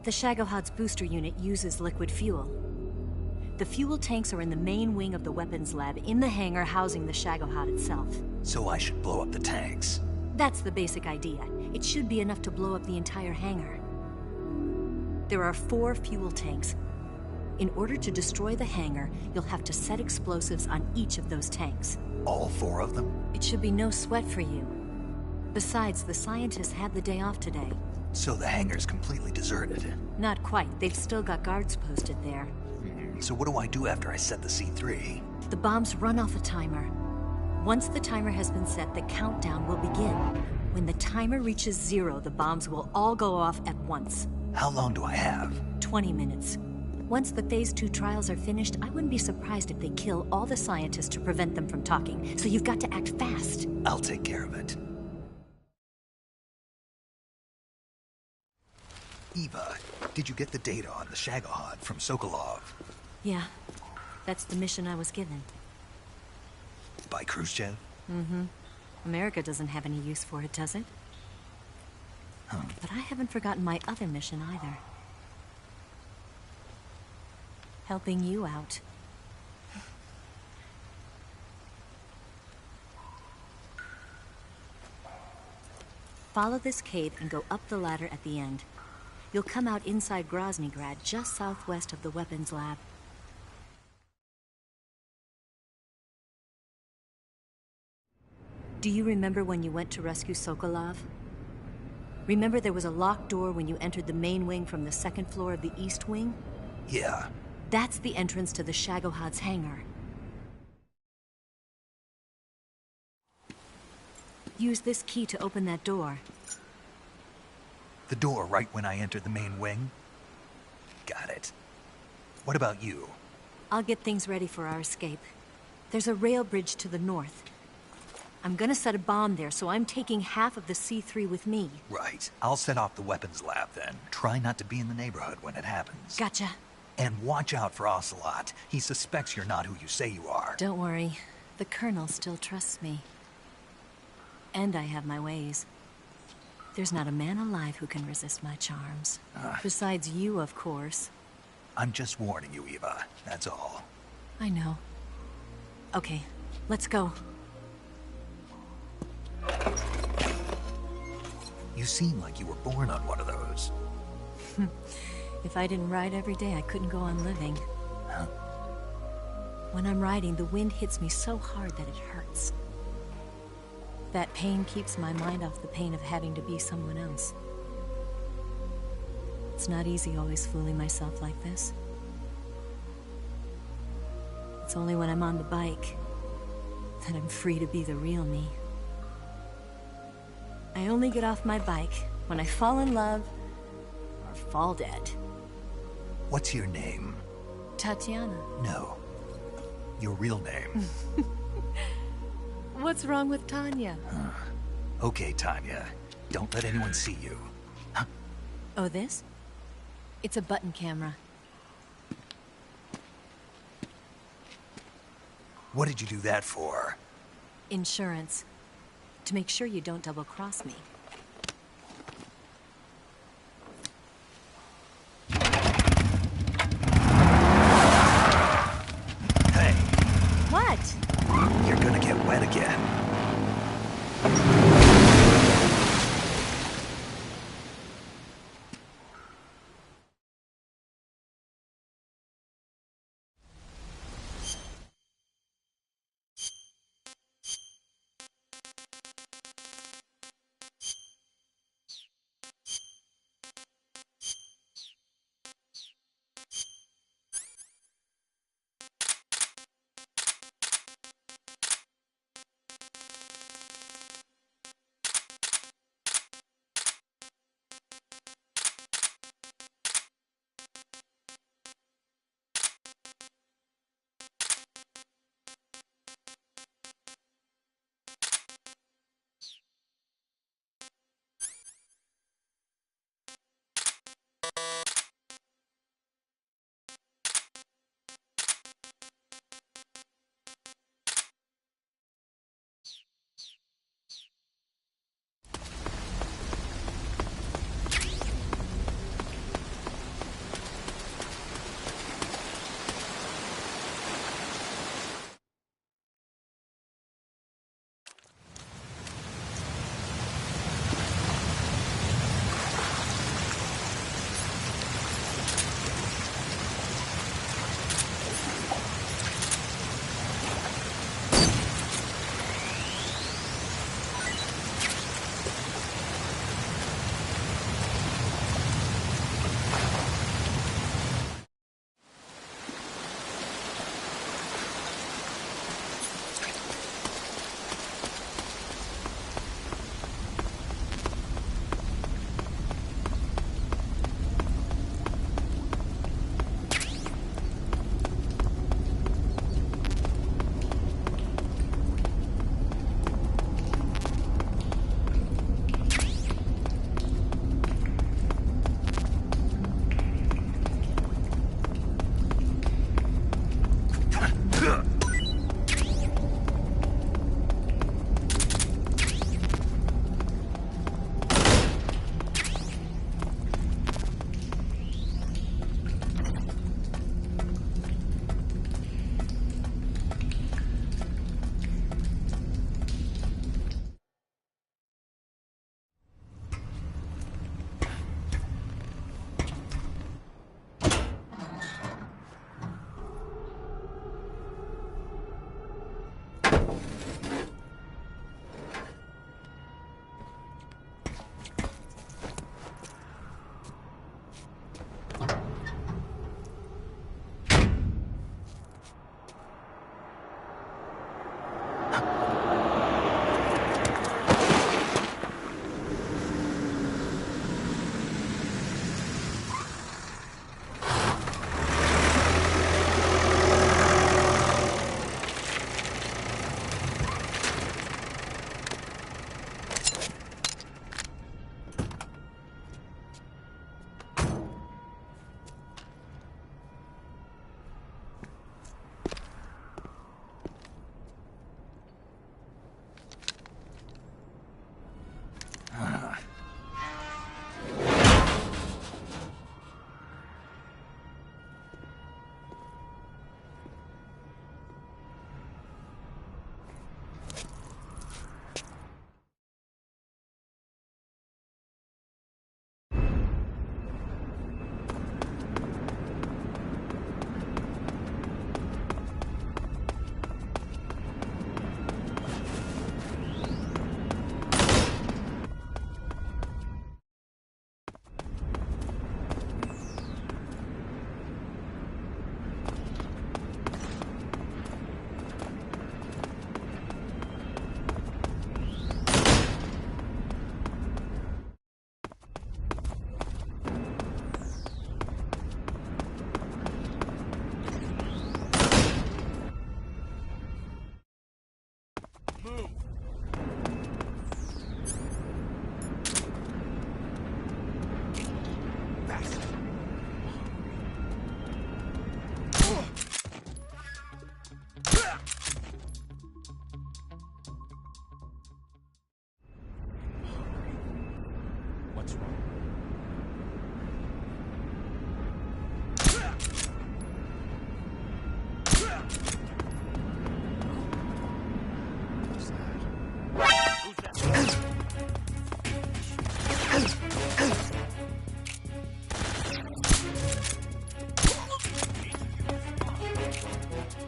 The Shagohod's booster unit uses liquid fuel. The fuel tanks are in the main wing of the weapons lab in the hangar housing the Shagohod itself. So I should blow up the tanks. That's the basic idea. It should be enough to blow up the entire hangar. There are 4 fuel tanks. In order to destroy the hangar, you'll have to set explosives on each of those tanks. All 4 of them? It should be no sweat for you. Besides, the scientists had the day off today. So the hangar's completely deserted. Not quite. They've still got guards posted there. So what do I do after I set the C3? The bombs run off a timer. Once the timer has been set, the countdown will begin. When the timer reaches 0, the bombs will all go off at once. How long do I have? 20 minutes. Once the Phase 2 trials are finished, I wouldn't be surprised if they kill all the scientists to prevent them from talking. So you've got to act fast. I'll take care of it. Eva, did you get the data on the Shagohod from Sokolov? Yeah, that's the mission I was given. By Khrushchev? Mm-hmm. America doesn't have any use for it, does it? Huh. But I haven't forgotten my other mission either. Helping you out. Follow this cave and go up the ladder at the end. You'll come out inside Groznygrad, just southwest of the weapons lab. Do you remember when you went to rescue Sokolov? Remember there was a locked door when you entered the main wing from the second floor of the East Wing? Yeah. That's the entrance to the Shagohod's hangar. Use this key to open that door. The door right when I entered the main wing? Got it. What about you? I'll get things ready for our escape. There's a rail bridge to the north. I'm gonna set a bomb there, so I'm taking half of the C3 with me. Right. I'll set off the weapons lab then. Try not to be in the neighborhood when it happens. Gotcha. And watch out for Ocelot. He suspects you're not who you say you are. Don't worry. The Colonel still trusts me. And I have my ways. There's not a man alive who can resist my charms. Besides you, of course. I'm just warning you, Eva. That's all. I know. Okay, let's go. You seem like you were born on one of those. If I didn't ride every day, I couldn't go on living. Huh? When I'm riding, the wind hits me so hard that it hurts. That pain keeps my mind off the pain of having to be someone else. It's not easy always fooling myself like this. It's only when I'm on the bike that I'm free to be the real me. I only get off my bike when I fall in love or fall dead. What's your name? Tatiana. No. Your real name. What's wrong with Tanya? Okay, Tanya. Don't let anyone see you. Huh? Oh, this? It's a button camera. What did you do that for? Insurance. To make sure you don't double-cross me. Hey. What? You're gonna get wet again.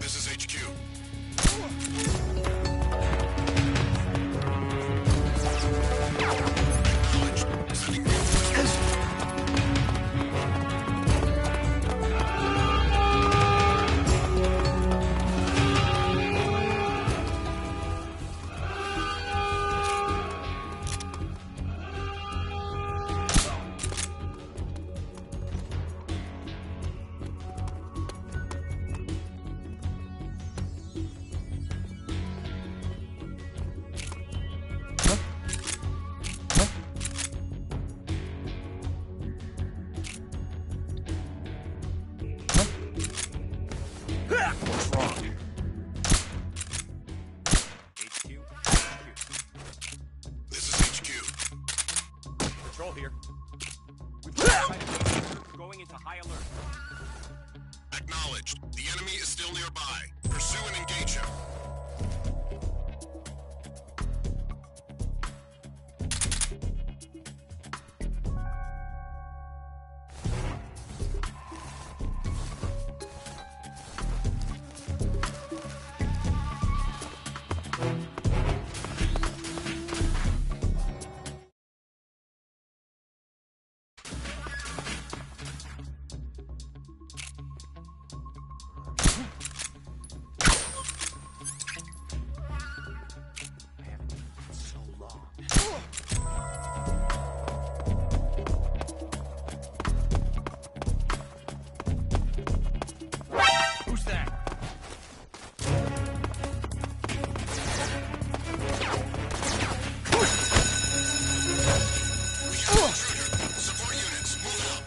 This is HQ. Acknowledged. Sending reinforcements. What's wrong? HQ? This is HQ. Patrol here. We've got going into high alert. Acknowledged. The enemy is still nearby. Pursue and engage him. Who's that? We have an intruder. Support units, move out.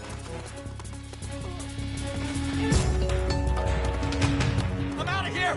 I'm out of here!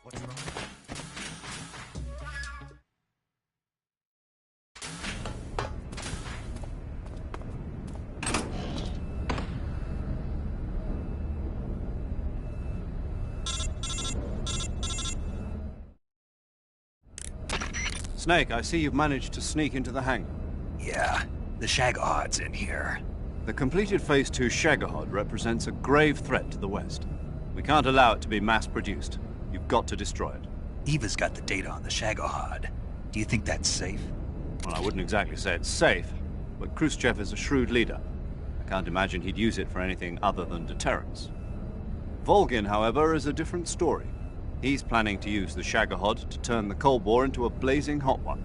What's wrong? Snake, I see you've managed to sneak into the hangar. Yeah, the Shagohod's in here. The completed Phase 2 Shagohod represents a grave threat to the West. We can't allow it to be mass-produced. You've got to destroy it. Eva's got the data on the Shagohod. Do you think that's safe? Well, I wouldn't exactly say it's safe, but Khrushchev is a shrewd leader. I can't imagine he'd use it for anything other than deterrence. Volgin, however, is a different story. He's planning to use the Shagohod to turn the Cold War into a blazing hot one.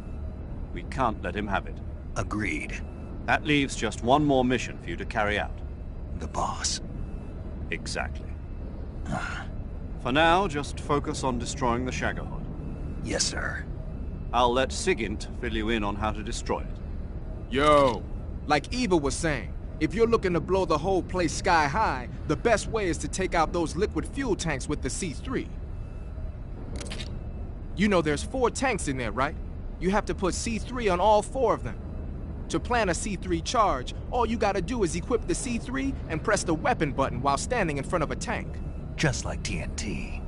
We can't let him have it. Agreed. That leaves just one more mission for you to carry out. The boss. Exactly. For now, just focus on destroying the Shagohod. Yes, sir. I'll let Sigint fill you in on how to destroy it. Yo, like Eva was saying, if you're looking to blow the whole place sky high, the best way is to take out those liquid fuel tanks with the C3. You know there's 4 tanks in there, right? You have to put C3 on all 4 of them. To plan a C3 charge, all you gotta do is equip the C3 and press the weapon button while standing in front of a tank. Just like TNT.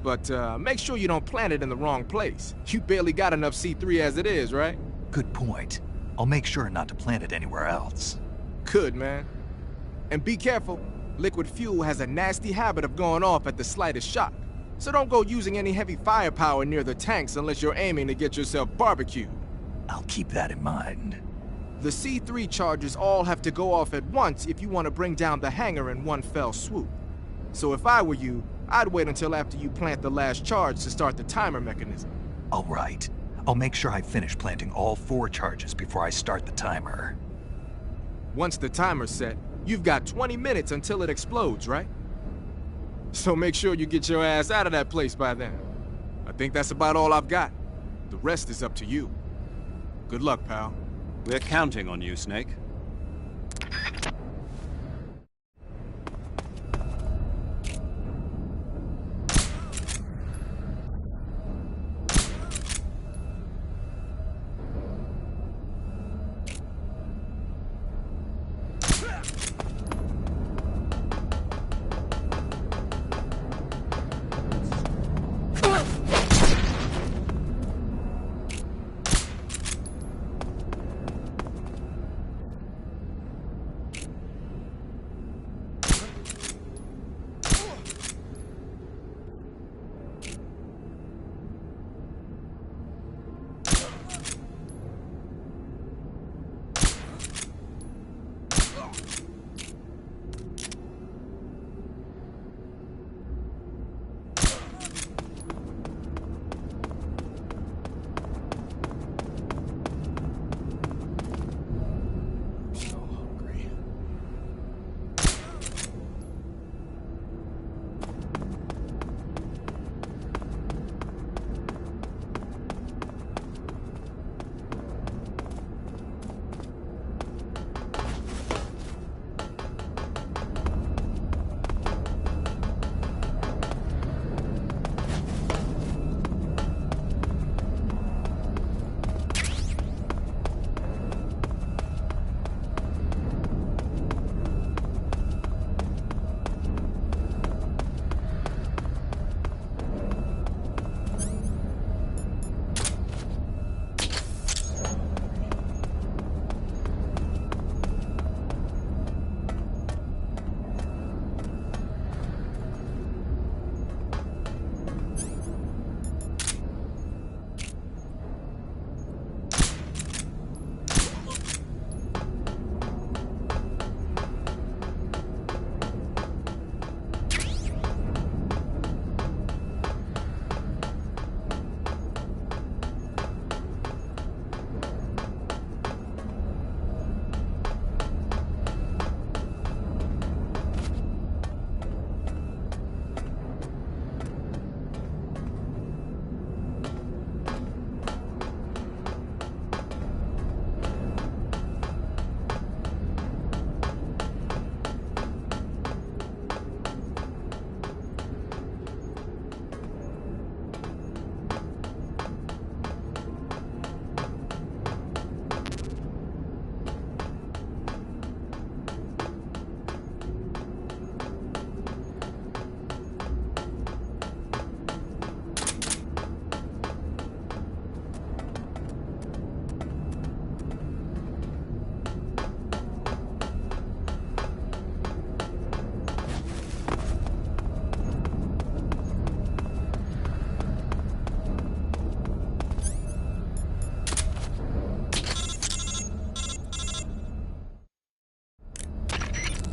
But make sure you don't plant it in the wrong place. You barely got enough C3 as it is, right? Good point. I'll make sure not to plant it anywhere else. Good, man. And be careful. Liquid fuel has a nasty habit of going off at the slightest shock. So don't go using any heavy firepower near the tanks unless you're aiming to get yourself barbecued. I'll keep that in mind. The C3 charges all have to go off at once if you want to bring down the hangar in one fell swoop. So if I were you, I'd wait until after you plant the last charge to start the timer mechanism. All right. I'll make sure I finish planting all 4 charges before I start the timer. Once the timer's set, You've got 20 minutes until it explodes, right? So make sure you get your ass out of that place by then. I think that's about all I've got. The rest is up to you. Good luck, pal. We're counting on you, Snake.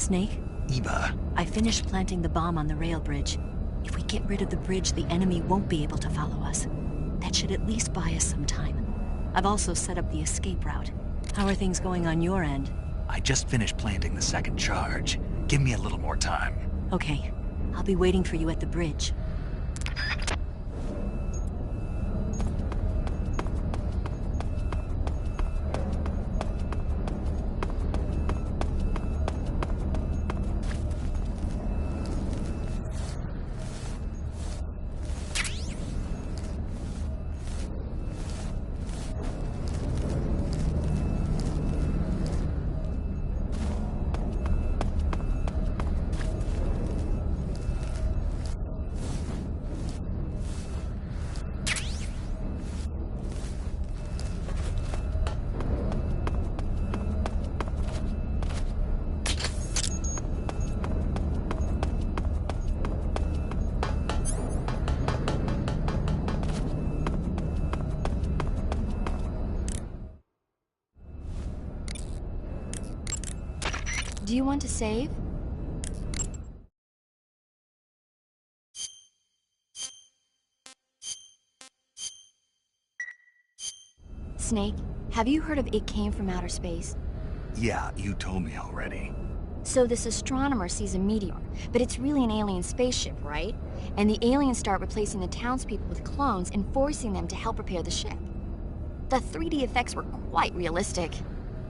Snake? Eva. I finished planting the bomb on the rail bridge. If we get rid of the bridge, the enemy won't be able to follow us. That should at least buy us some time. I've also set up the escape route. How are things going on your end? I just finished planting the second charge. Give me a little more time. Okay. I'll be waiting for you at the bridge. Do you want to save? Snake, have you heard of It Came from Outer Space? Yeah, you told me already. So this astronomer sees a meteor, but it's really an alien spaceship, right? And the aliens start replacing the townspeople with clones and forcing them to help repair the ship. The 3D effects were quite realistic.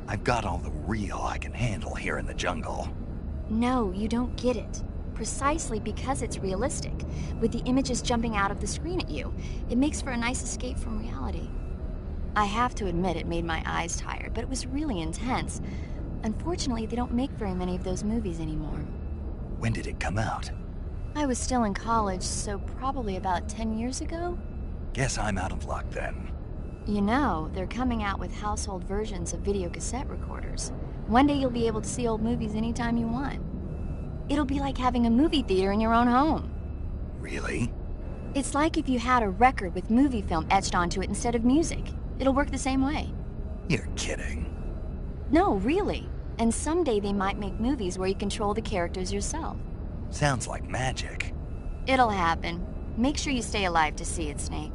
I've got all the real I can handle here in the jungle. No, you don't get it. Precisely because it's realistic, with the images jumping out of the screen at you, it makes for a nice escape from reality. I have to admit it made my eyes tired, but it was really intense. Unfortunately, they don't make very many of those movies anymore. When did it come out? I was still in college, so probably about 10 years ago? Guess I'm out of luck then. You know, they're coming out with household versions of video cassette recorders. One day you'll be able to see old movies anytime you want. It'll be like having a movie theater in your own home. Really? It's like if you had a record with movie film etched onto it instead of music. It'll work the same way. You're kidding. No, really. And someday they might make movies where you control the characters yourself. Sounds like magic. It'll happen. Make sure you stay alive to see it, Snake.